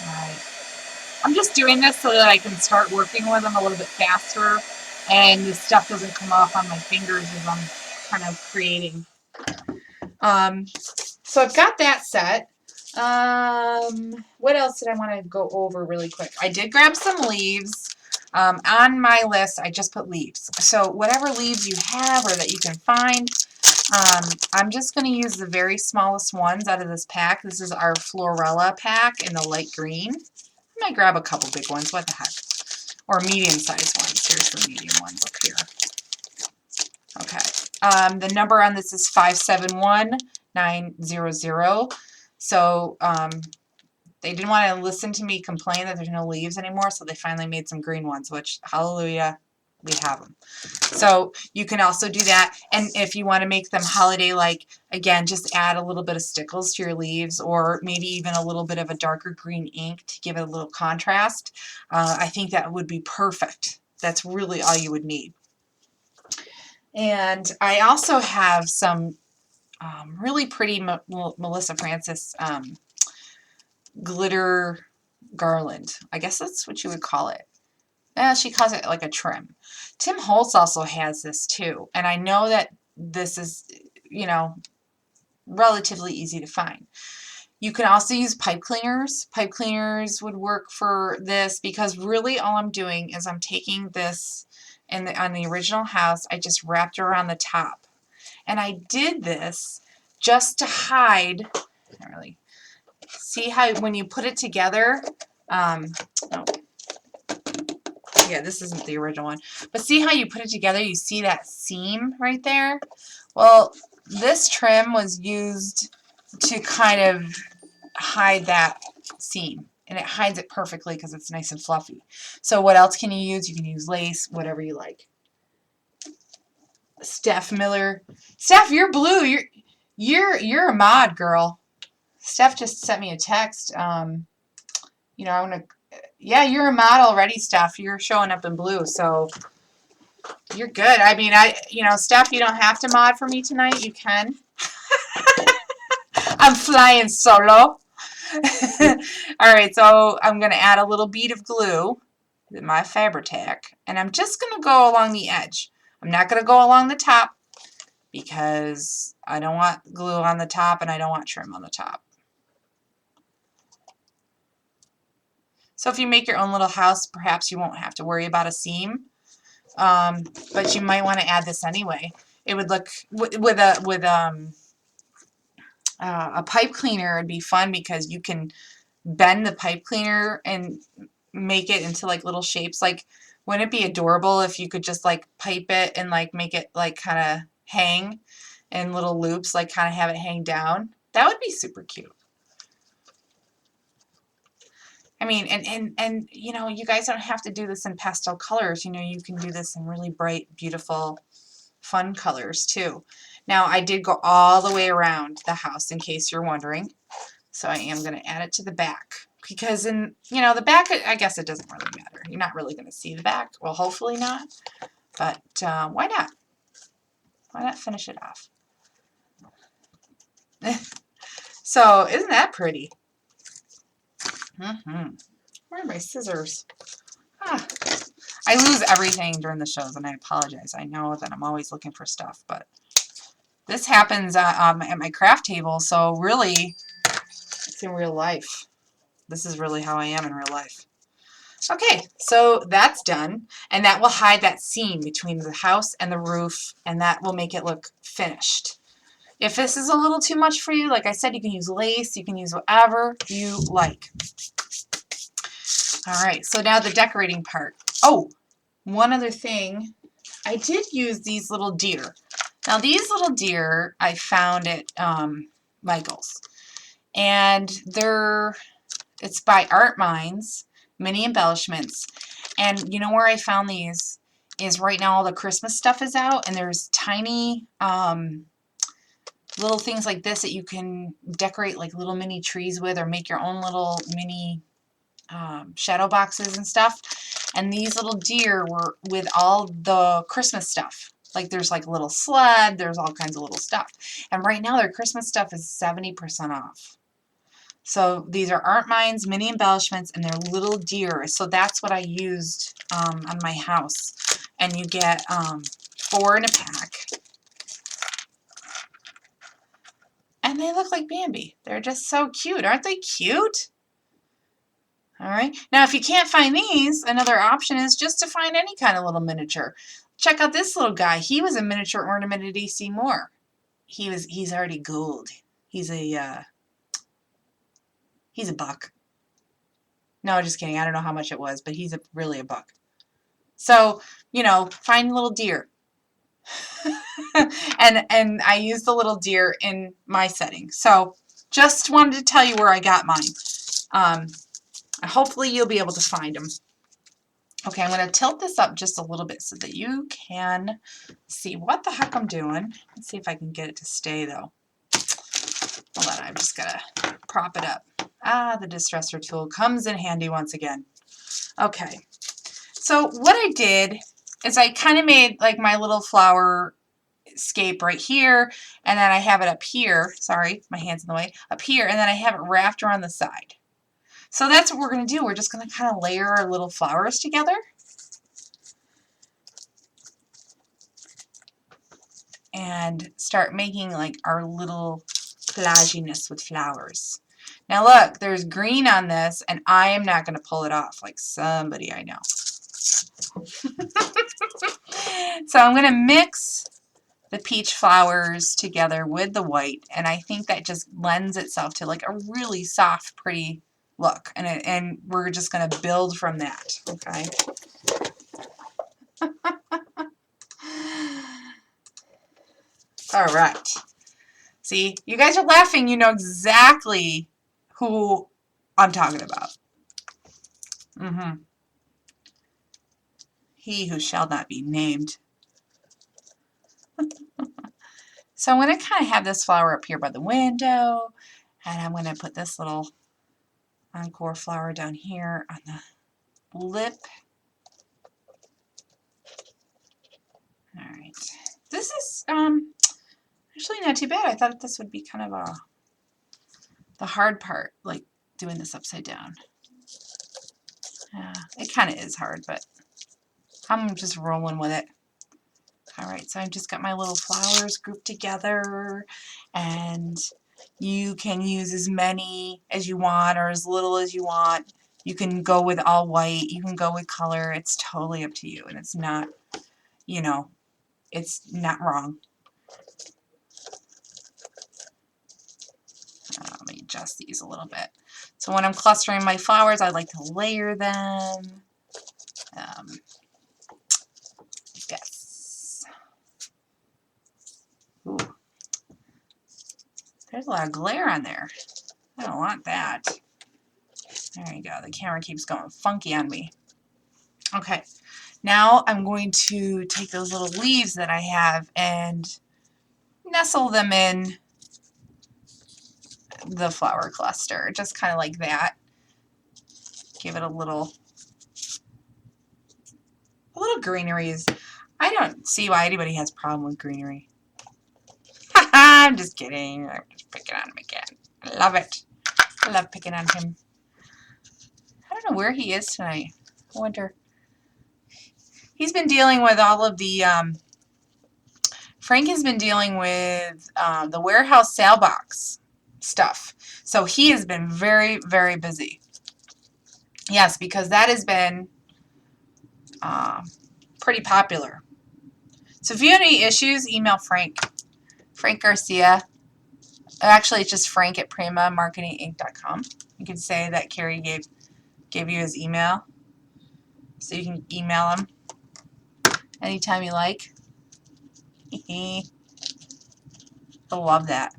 Right. I'm just doing this so that I can start working with them a little bit faster and the stuff doesn't come off on my fingers as I'm kind of creating. So I've got that set. What else did I want to go over really quick? I did grab some leaves. On my list, I just put leaves. So whatever leaves you have or that you can find, I'm just going to use the very smallest ones out of this pack. This is our Florella pack in the light green. I might grab a couple big ones. What the heck? Or medium-sized ones. Here's the medium ones up here. Okay. The number on this is 571900. So they didn't want to listen to me complain that there's no leaves anymore, so they finally made some green ones, which, hallelujah, we have them. So you can also do that. And if you want to make them holiday-like, again, just add a little bit of stickles to your leaves, or maybe even a little bit of a darker green ink to give it a little contrast. I think that would be perfect. That's really all you would need. And I also have some really pretty Melissa Francis glitter garland. I guess that's what you would call it. She calls it like a trim. Tim Holtz also has this too. And I know that this is, you know, relatively easy to find. You can also use pipe cleaners. Pipe cleaners would work for this because really all I'm doing is I'm taking this and on the original house, I just wrapped it around the top. And I did this just to hide, not really, See how when you put it together, oh, yeah, this isn't the original one, but see how you put it together, you see that seam right there? Well, this trim was used to kind of hide that seam, and it hides it perfectly because it's nice and fluffy. So what else can you use? You can use lace, whatever you like. Steph Miller. Steph, you're blue. You're a mod, girl. Steph just sent me a text. You know, I'm gonna. Yeah, you're a mod already, Steph. You're showing up in blue, so you're good. I mean, you know, Steph, you don't have to mod for me tonight. You can. I'm flying solo. All right, so I'm gonna add a little bead of glue with my Fabri-Tac, and I'm just gonna go along the edge. I'm not gonna go along the top because I don't want glue on the top and I don't want trim on the top. So if you make your own little house, perhaps you won't have to worry about a seam, but you might want to add this anyway. It would look with a pipe cleaner. It'd be fun because you can bend the pipe cleaner and make it into like little shapes. Like, wouldn't it be adorable if you could just like pipe it and like make it like kind of hang in little loops, like kind of have it hang down? That would be super cute. I mean, and you know, you guys don't have to do this in pastel colors. You know, you can do this in really bright, beautiful, fun colors too. Now, I did go all the way around the house in case you're wondering. So I am going to add it to the back because in, you know, the back, I guess it doesn't really matter. You're not really going to see the back. Well, hopefully not, but why not? Why not finish it off? So isn't that pretty? Where are my scissors? Ah, I lose everything during the shows, and I apologize. I know that I'm always looking for stuff, but this happens at my craft table, so really, it's in real life. This is really how I am in real life. Okay, so that's done, and that will hide that seam between the house and the roof, and that will make it look finished. If this is a little too much for you, like I said, you can use lace, you can use whatever you like. All right, so now the decorating part. Oh, one other thing. I did use these little deer. Now, these little deer I found at Michael's, and it's by Art Minds, Mini Embellishments. And you know where I found these is right now all the Christmas stuff is out, and there's tiny little things like this that you can decorate like little mini trees with, or make your own little mini shadow boxes and stuff. And these little deer were with all the Christmas stuff. Like there's like a little sled, there's all kinds of little stuff. And right now their Christmas stuff is 70% off. So these are Art Minds Mini Embellishments, and they're little deer. So that's what I used on my house. And you get 4 in a pack. And they look like Bambi. They're just so cute. Aren't they cute? All right. Now, if you can't find these, another option is just to find any kind of little miniature. Check out this little guy. He was a miniature ornament at AC Moore. He's already gold. He's a buck. No, just kidding. I don't know how much it was, but he's really a buck. So, you know, find little deer. and I used the little deer in my setting. So, just wanted to tell you where I got mine. Hopefully you'll be able to find them. Okay, I'm going to tilt this up just a little bit so that you can see what the heck I'm doing. Let's see if I can get it to stay, though. Hold on, I've just got to prop it up. Ah, the distressor tool comes in handy once again. Okay, so what I did is I kind of made like my little flower scape right here, and then I have it up here. Sorry, my hand's in the way. Up here, and then I have it wrapped around the side. So that's what we're going to do. We're just going to kind of layer our little flowers together. And start making like our little collaginess with flowers. Now look, there's green on this, and I am not going to pull it off like somebody I know. So I'm going to mix the peach flowers together with the white, and I think that just lends itself to like a really soft, pretty look, and we're just going to build from that, okay? All right. See, you guys are laughing. You know exactly who I'm talking about. He who shall not be named. So I'm going to kind of have this flower up here by the window, and I'm going to put this little encore flower down here on the lip. All right. This is actually not too bad. I thought this would be kind of the hard part, like doing this upside down. Yeah, it kind of is hard, but I'm just rolling with it. All right, so I've just got my little flowers grouped together, and you can use as many as you want or as little as you want. You can go with all white, you can go with color. It's totally up to you, and it's not, you know, it's not wrong. Let me adjust these a little bit. So when I'm clustering my flowers, I like to layer them. Yes. Ooh. There's a lot of glare on there. I don't want that. There you go. The camera keeps going funky on me. Okay. Now I'm going to take those little leaves that I have and nestle them in the flower cluster, just kind of like that. Give it a little greenery. I don't see why anybody has a problem with greenery. I'm just kidding. I'm just picking on him again. I love it. I love picking on him. I don't know where he is tonight. I wonder. He's been dealing with all of the, Frank has been dealing with the warehouse sale box stuff. So he has been very, very busy. Yes, because that has been pretty popular. So if you have any issues, email Frank. Frank Garcia. Actually, it's just Frank at PrimaMarketingInc.com. You can say that Cari gave you his email. So you can email him anytime you like. He'll love that.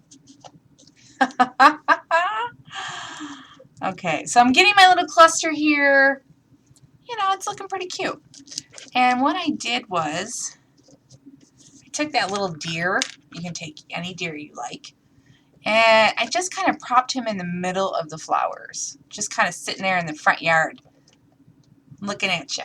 Okay, so I'm getting my little cluster here. You know, it's looking pretty cute. And what I did was, I took that little deer. You can take any deer you like. And I just kind of propped him in the middle of the flowers. Just kind of sitting there in the front yard, looking at you.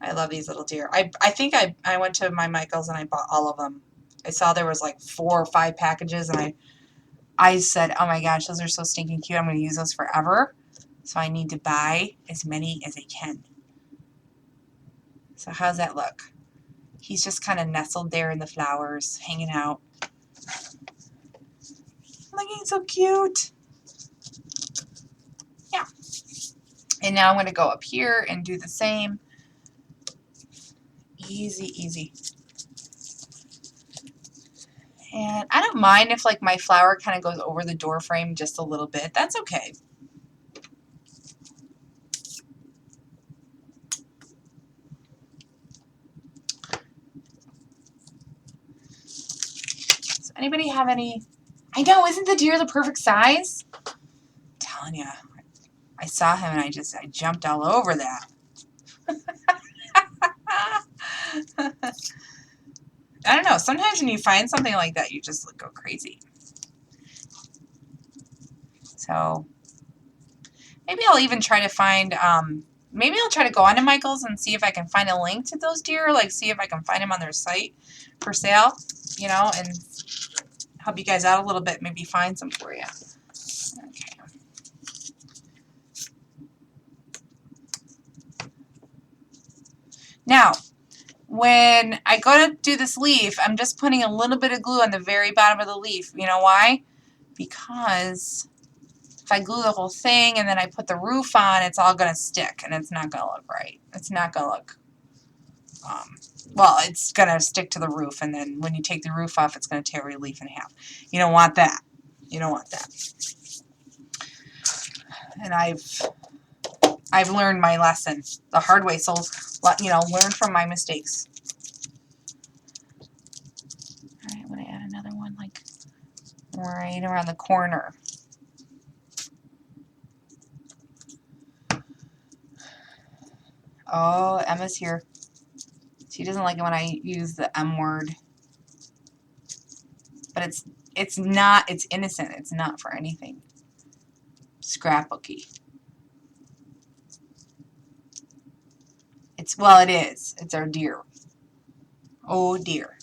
I love these little deer. I think I went to my Michael's and I bought all of them. I saw there was like 4 or 5 packages, and I said, oh my gosh, those are so stinking cute. I'm going to use those forever. So I need to buy as many as I can. So how's that look? He's just kind of nestled there in the flowers, hanging out. Looking so cute. Yeah. And now I'm going to go up here and do the same. Easy, easy. And I don't mind if like my flower kind of goes over the door frame just a little bit. That's okay. Does anybody have any? I know, isn't the deer the perfect size? I'm telling you, I saw him and I jumped all over that. I don't know. Sometimes when you find something like that, you just go crazy. So maybe I'll even try to find, maybe I'll try to go onto Michael's and see if I can find a link to those deer, like see if I can find them on their site for sale, you know, and help you guys out a little bit, maybe find some for you. Okay. Now, when I go to do this leaf, I'm just putting a little bit of glue on the very bottom of the leaf. You know why? Because if I glue the whole thing and then I put the roof on, it's all going to stick and it's not going to look right. It's not going to look well, it's going to stick to the roof, and then when you take the roof off, it's going to tear your leaf in half. You don't want that. You don't want that. And I've learned my lesson the hard way, so, you know, learn from my mistakes. All right, I'm going to add another one, like, right around the corner. Oh, Emma's here. She doesn't like it when I use the M word. But it's not, it's innocent. It's not for anything scrapbooky. It's, well, it is. It's our deer. Oh dear.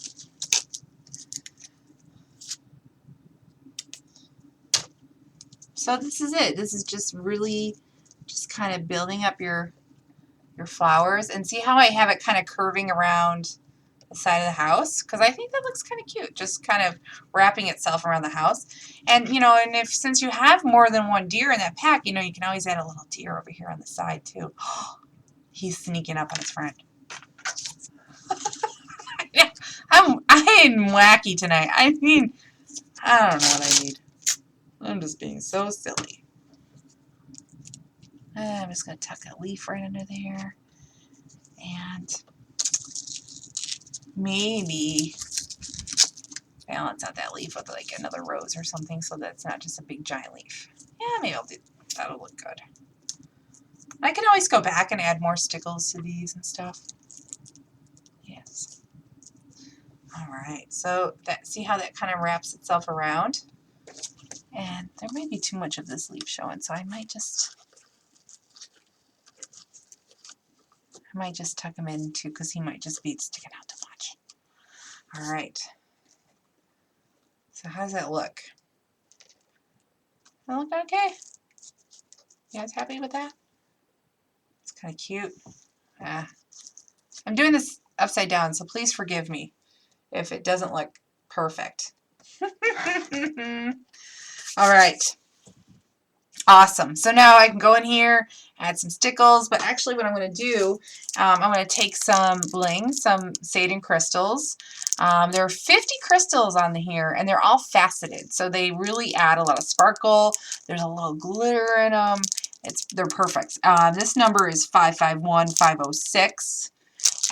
So this is it. This is just really just kind of building up your flowers. And see how I have it kind of curving around the side of the house? Because I think that looks kind of cute. Just kind of wrapping itself around the house. And, you know, and if since you have more than one deer in that pack, you know, you can always add a little deer over here on the side too. He's sneaking up on his friend. I'm wacky tonight. I mean, I don't know what I need. I'm just being so silly. I'm just going to tuck a leaf right under there. And maybe balance out that leaf with like another rose or something so that it's not just a big giant leaf. Yeah, maybe I'll do that'll look good. I can always go back and add more stickles to these and stuff. Yes. All right, so that, see how that kind of wraps itself around? And there may be too much of this leaf showing, so I might just tuck him in too, because he might just be sticking out too much. All right. So how does that look? That look okay? You guys happy with that? It's kind of cute. I'm doing this upside down, so please forgive me if it doesn't look perfect. All right. Awesome. So now I can go in here, add some stickles, but actually what I'm going to do, I'm going to take some bling, some Satan crystals. There are 50 crystals on here, and they're all faceted, so they really add a lot of sparkle. There's a little glitter in them. They're perfect. This number is 551506.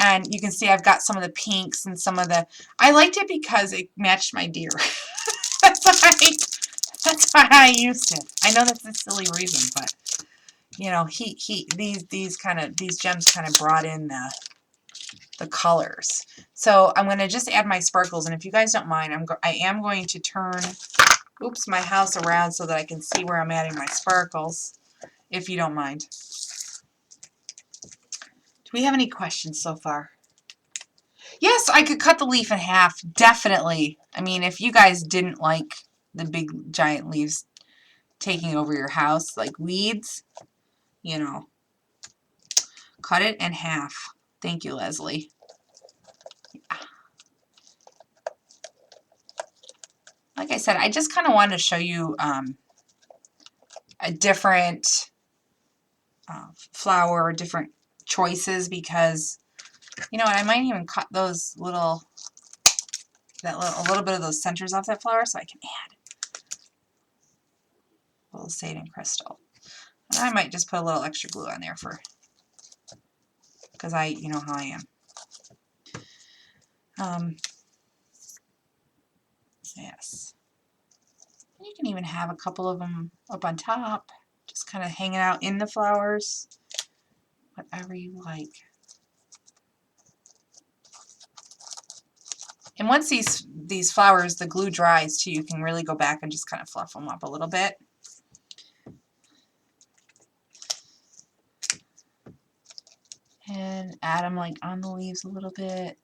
And you can see I've got some of the pinks and some of the, I liked it because it matched my deer. That's why I used it. I know that's a silly reason, but you know, these gems kind of brought in the colors. So I'm going to just add my sparkles, and if you guys don't mind, I am going to turn, oops, my house around so that I can see where I'm adding my sparkles, if you don't mind. Do we have any questions so far? Yes, I could cut the leaf in half, definitely. I mean, if you guys didn't like the big giant leaves taking over your house like weeds, you know, cut it in half. Thank you, Leslie. Yeah. Like I said, I just kind of wanted to show you a different flower, different choices, because, you know, I might even cut those a little bit of those centers off that flower so I can add a little Satan crystal. And I might just put a little extra glue on there because you know how I am. Yes. And you can even have a couple of them up on top, just kind of hanging out in the flowers, whatever you like. And once these flowers, the glue dries too, you can really go back and just kind of fluff them up a little bit. And add them like on the leaves a little bit.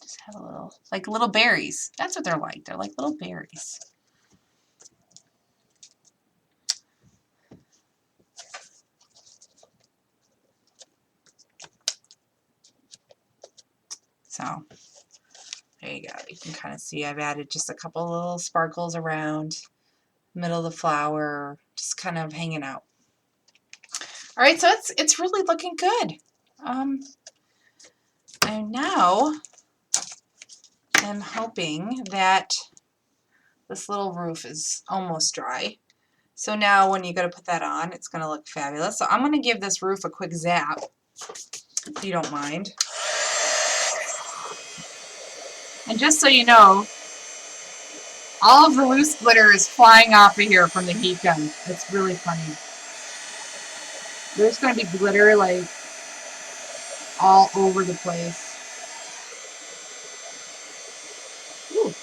Just have a little, like little berries. That's what they're like. They're like little berries. So there you go. You can kind of see I've added just a couple little sparkles around the middle of the flower, just kind of hanging out. All right, so it's really looking good. I now am hoping that this little roof is almost dry. So now when you go to put that on, it's going to look fabulous. So I'm going to give this roof a quick zap, if you don't mind. And just so you know, all of the loose glitter is flying off of here from the heat gun. It's really funny. There's going to be glitter like all over the place. Ooh.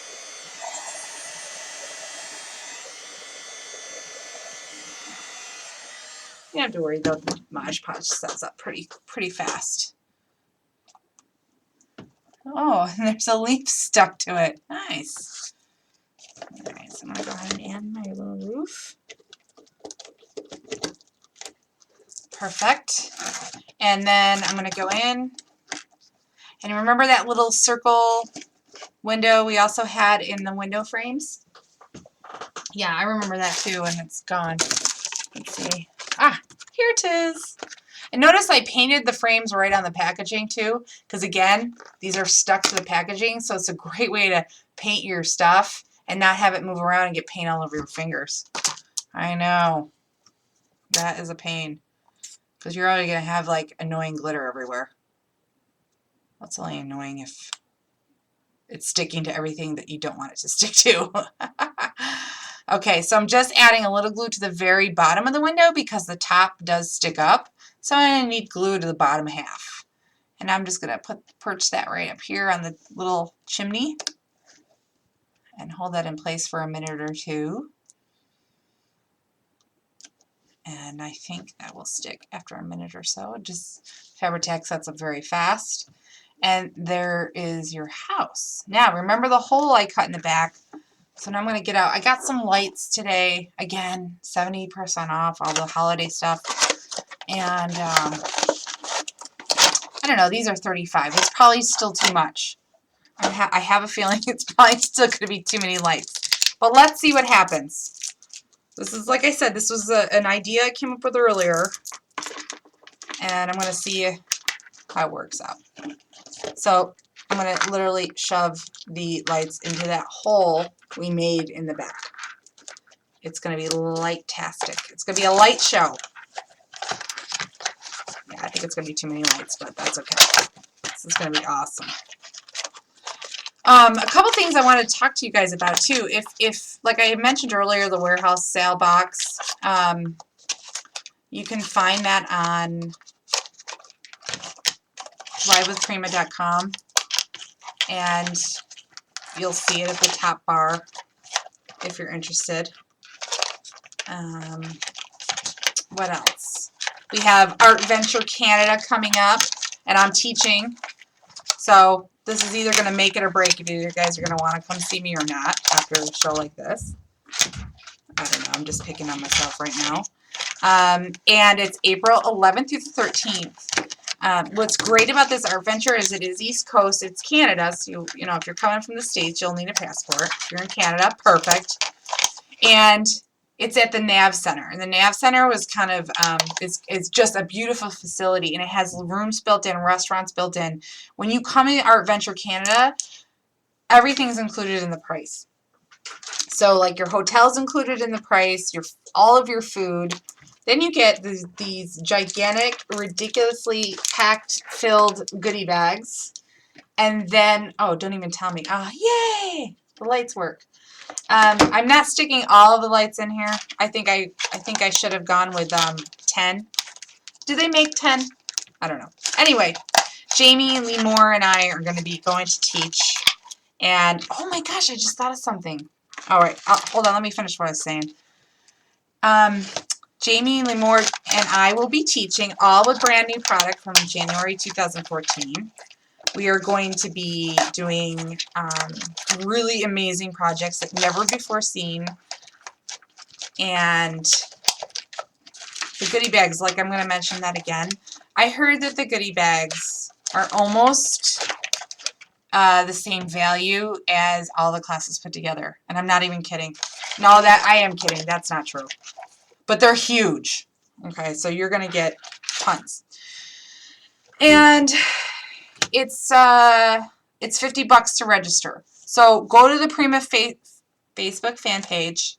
You don't have to worry though, the Mod Podge sets up pretty fast. Oh, and there's a leaf stuck to it. Nice. Alright, so I'm going to go ahead and add my little roof. Perfect. And then I'm going to go in. And remember that little circle window we also had in the window frames? Yeah, I remember that too, and it's gone. Let's see. Ah, here it is. And notice I painted the frames right on the packaging too, because again, these are stuck to the packaging, so it's a great way to paint your stuff and not have it move around and get paint all over your fingers. I know. That is a pain, because you're already going to have like annoying glitter everywhere. That's only annoying if it's sticking to everything that you don't want it to stick to. Okay, so I'm just adding a little glue to the very bottom of the window because the top does stick up. So I'm going to need glue to the bottom half. And I'm just going to perch that right up here on the little chimney and hold that in place for a minute or two. And I think that will stick after a minute or so. Just Fabri-Tac sets up very fast. And there is your house. Now remember the hole I cut in the back. So now I'm going to get out. I got some lights today. Again, 70% off all the holiday stuff. And I don't know, these are $35. It's probably still too much. I have a feeling it's probably still going to be too many lights. But let's see what happens. This is, like I said, this was an idea I came up with earlier. And I'm going to see how it works out. So I'm going to literally shove the lights into that hole we made in the back. It's going to be light-tastic. It's going to be a light show. Yeah, I think it's going to be too many lights, but that's okay. This is going to be awesome. A couple things I want to talk to you guys about too. If like I mentioned earlier, the warehouse sale box, you can find that on livewithprima.com, and you'll see it at the top bar if you're interested. What else? We have Art Venture Canada coming up, and I'm teaching. So this is either going to make it or break if you guys are going to want to come see me or not after a show like this. I don't know. I'm just picking on myself right now. And it's April 11th through the 13th. What's great about this art venture is it is East Coast. It's Canada. So, you know, if you're coming from the States, you'll need a passport. If you're in Canada, perfect. And it's at the NAV Center. And the NAV Center was kind of, it's just a beautiful facility. And it has rooms built in, restaurants built in. When you come in Art Venture Canada, everything's included in the price. So, like, your hotel's included in the price, all of your food. Then you get these gigantic, ridiculously packed, filled goodie bags. And then, oh, don't even tell me. Ah, yay! The lights work. I'm not sticking all of the lights in here. I think I should have gone with 10. Do they make 10? I don't know. Anyway, Jamie Lee Moore and I are going to be going to teach. And, oh my gosh, I just thought of something. All right, hold on. Let me finish what I was saying. Jamie Lee Moore and I will be teaching all with brand new product from January 2014. We are going to be doing really amazing projects that never before seen. And the goodie bags, like I'm going to mention that again. I heard that the goodie bags are almost the same value as all the classes put together. And I'm not even kidding. No, that I am kidding. That's not true. But they're huge. Okay, so you're going to get tons. And It's $50 to register. So go to the Prima Facebook fan page,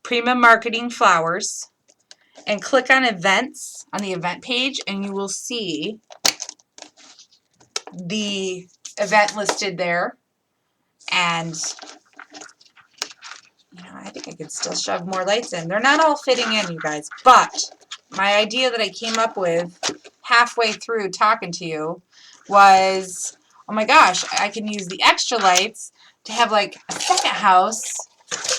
Prima Marketing Flowers, and click on events on the event page, and you will see the event listed there. And you know, I think I could still shove more lights in. They're not all fitting in, you guys, but my idea that I came up with halfway through talking to you was, oh my gosh, I can use the extra lights to have like a second house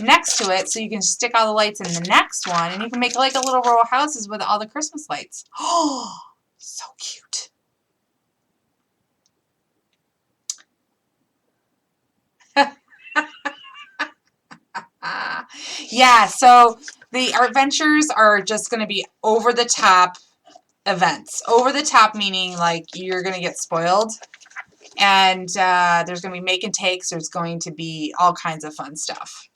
next to it, so you can stick all the lights in the next one, and you can make like a little row of houses with all the Christmas lights. Oh, so cute. Yeah, so our adventures are just going to be over the top events. Over the top meaning like you're going to get spoiled, and there's going to be make and takes. There's going to be all kinds of fun stuff.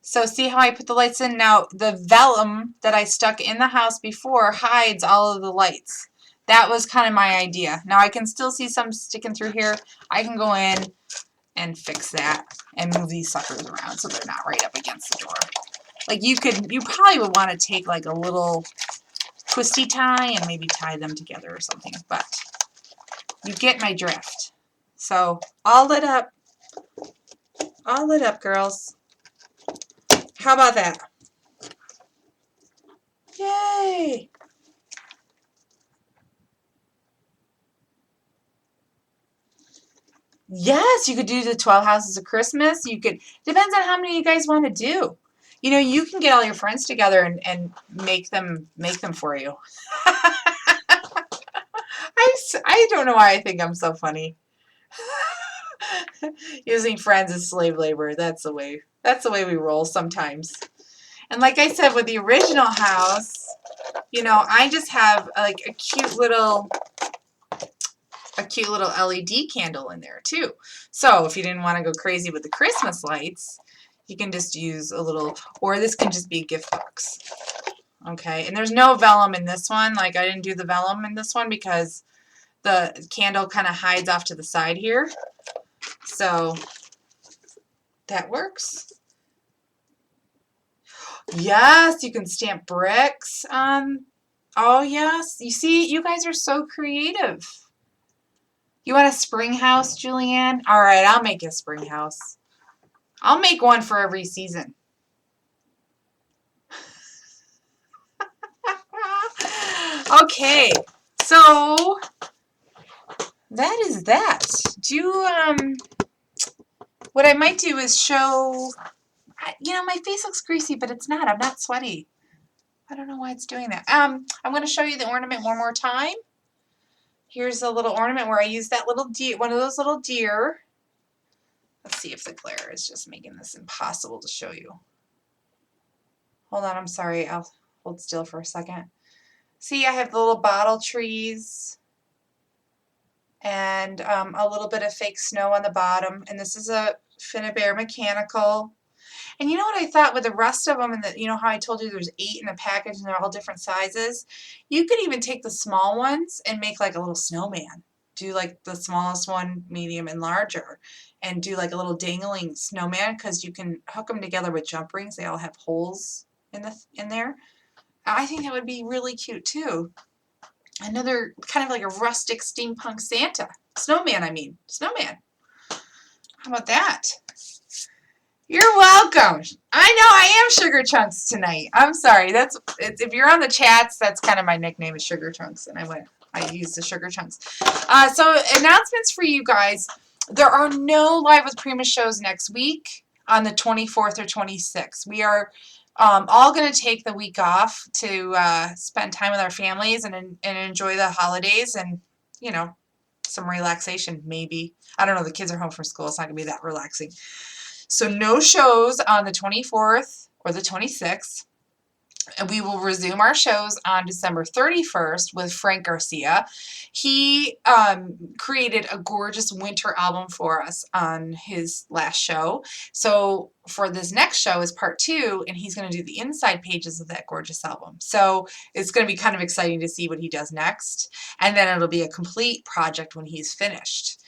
So see how I put the lights in? Now the vellum that I stuck in the house before hides all of the lights. That was kind of my idea. Now I can still see some sticking through here. I can go in and fix that and move these suckers around so they're not right up against the door. Like you probably would want to take like a little twisty tie and maybe tie them together or something, but you get my drift. So all lit up, girls. How about that? Yay! Yes, you could do the 12 houses of Christmas. You could, depends on how many you guys want to do. You know, you can get all your friends together and make them for you. I don't know why I think I'm so funny. Using friends as slave labor. That's the way we roll sometimes. And like I said, with the original house, you know, I just have like a cute little LED candle in there too. So if you didn't want to go crazy with the Christmas lights, you can just use a little, or this can just be a gift box. Okay, and there's no vellum in this one. Like I didn't do the vellum in this one because the candle kind of hides off to the side here. So that works. Yes, you can stamp bricks. Oh yes, you see, you guys are so creative. You want a spring house, Julianne? All right, I'll make you a spring house. I'll make one for every season. Okay, so that is that. Do you, what I might do is show, you know, my face looks greasy, but it's not. I'm not sweaty. I don't know why it's doing that. I'm going to show you the ornament one more time. Here's a little ornament where I use that little deer, one of those little deer. Let's see if the glare is just making this impossible to show you. Hold on, I'm sorry. I'll hold still for a second. See, I have the little bottle trees and a little bit of fake snow on the bottom. And this is a Finnabair mechanical. And you know what I thought with the rest of them, and you know how I told you there's 8 in a package and they're all different sizes? You could even take the small ones and make like a little snowman. Do like the smallest one, medium, and larger, and do like a little dangling snowman, because you can hook them together with jump rings. They all have holes in there. I think that would be really cute too. Another kind of like a rustic steampunk Santa. Snowman, I mean. Snowman. How about that? You're welcome. I know I am Sugar Chunks tonight. I'm sorry. If you're on the chats, that's kind of my nickname is Sugar Chunks, and I use the Sugar Chunks. So announcements for you guys. There are no Live with Prima shows next week on the 24th or 26th. We are all going to take the week off to spend time with our families and enjoy the holidays and, you know, some relaxation maybe. I don't know. The kids are home from school. It's not going to be that relaxing. So no shows on the 24th or the 26th. We will resume our shows on December 31st with Frank Garcia. He created a gorgeous winter album for us on his last show. So for this next show is part 2, and he's going to do the inside pages of that gorgeous album. So it's going to be kind of exciting to see what he does next. And then it'll be a complete project when he's finished.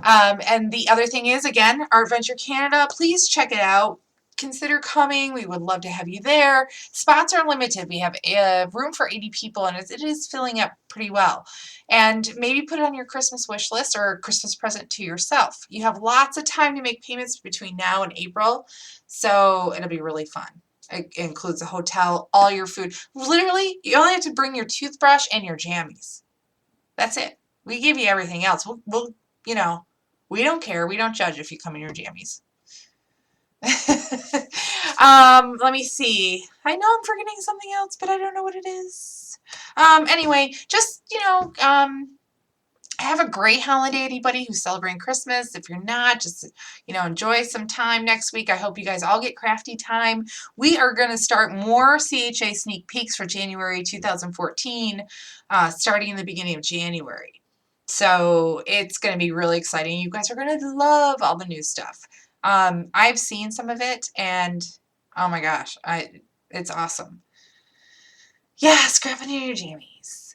And the other thing is, again, Art Venture Canada, please check it out. Consider coming. We would love to have you there. Spots are limited. We have room for 80 people, and it is filling up pretty well. And maybe put it on your Christmas wish list or a Christmas present to yourself. You have lots of time to make payments between now and April, so it'll be really fun. It includes a hotel, all your food. Literally, you only have to bring your toothbrush and your jammies. That's it. We give you everything else. We'll you know, we don't care. We don't judge if you come in your jammies. Let me see. I know I'm forgetting something else, but I don't know what it is. Anyway, just, have a great holiday, anybody who's celebrating Christmas. If you're not, just, enjoy some time next week. I hope you guys all get crafty time. We are going to start more CHA sneak peeks for January 2014, starting in the beginning of January. So it's going to be really exciting. You guys are going to love all the new stuff. I've seen some of it, and oh my gosh, it's awesome. Yeah, scrubbing in your jammies.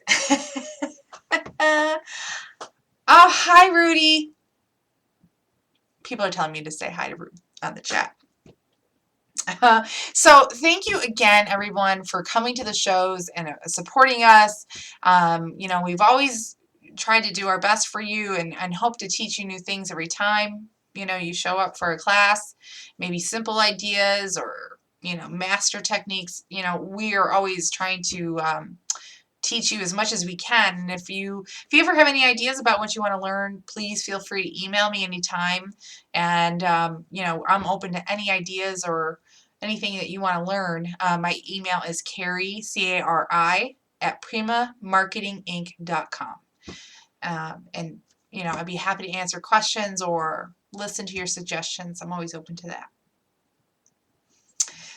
Oh, hi, Rudy. People are telling me to say hi to Rudy on the chat. So thank you again, everyone, for coming to the shows and supporting us. We've always tried to do our best for you and hope to teach you new things every time. You show up for a class, maybe simple ideas or, master techniques. We are always trying to teach you as much as we can. And if you ever have any ideas about what you want to learn, please feel free to email me anytime. And, I'm open to any ideas or anything that you want to learn. My email is Cari, C-A-R-I, at primamarketinginc.com. And, I'd be happy to answer questions or listen to your suggestions. I'm always open to that.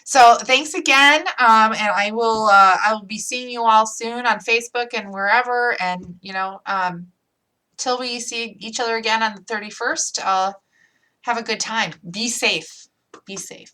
So thanks again, and I will be seeing you all soon on Facebook and wherever, and till we see each other again on the 31st. Have a good time. Be safe. Be safe.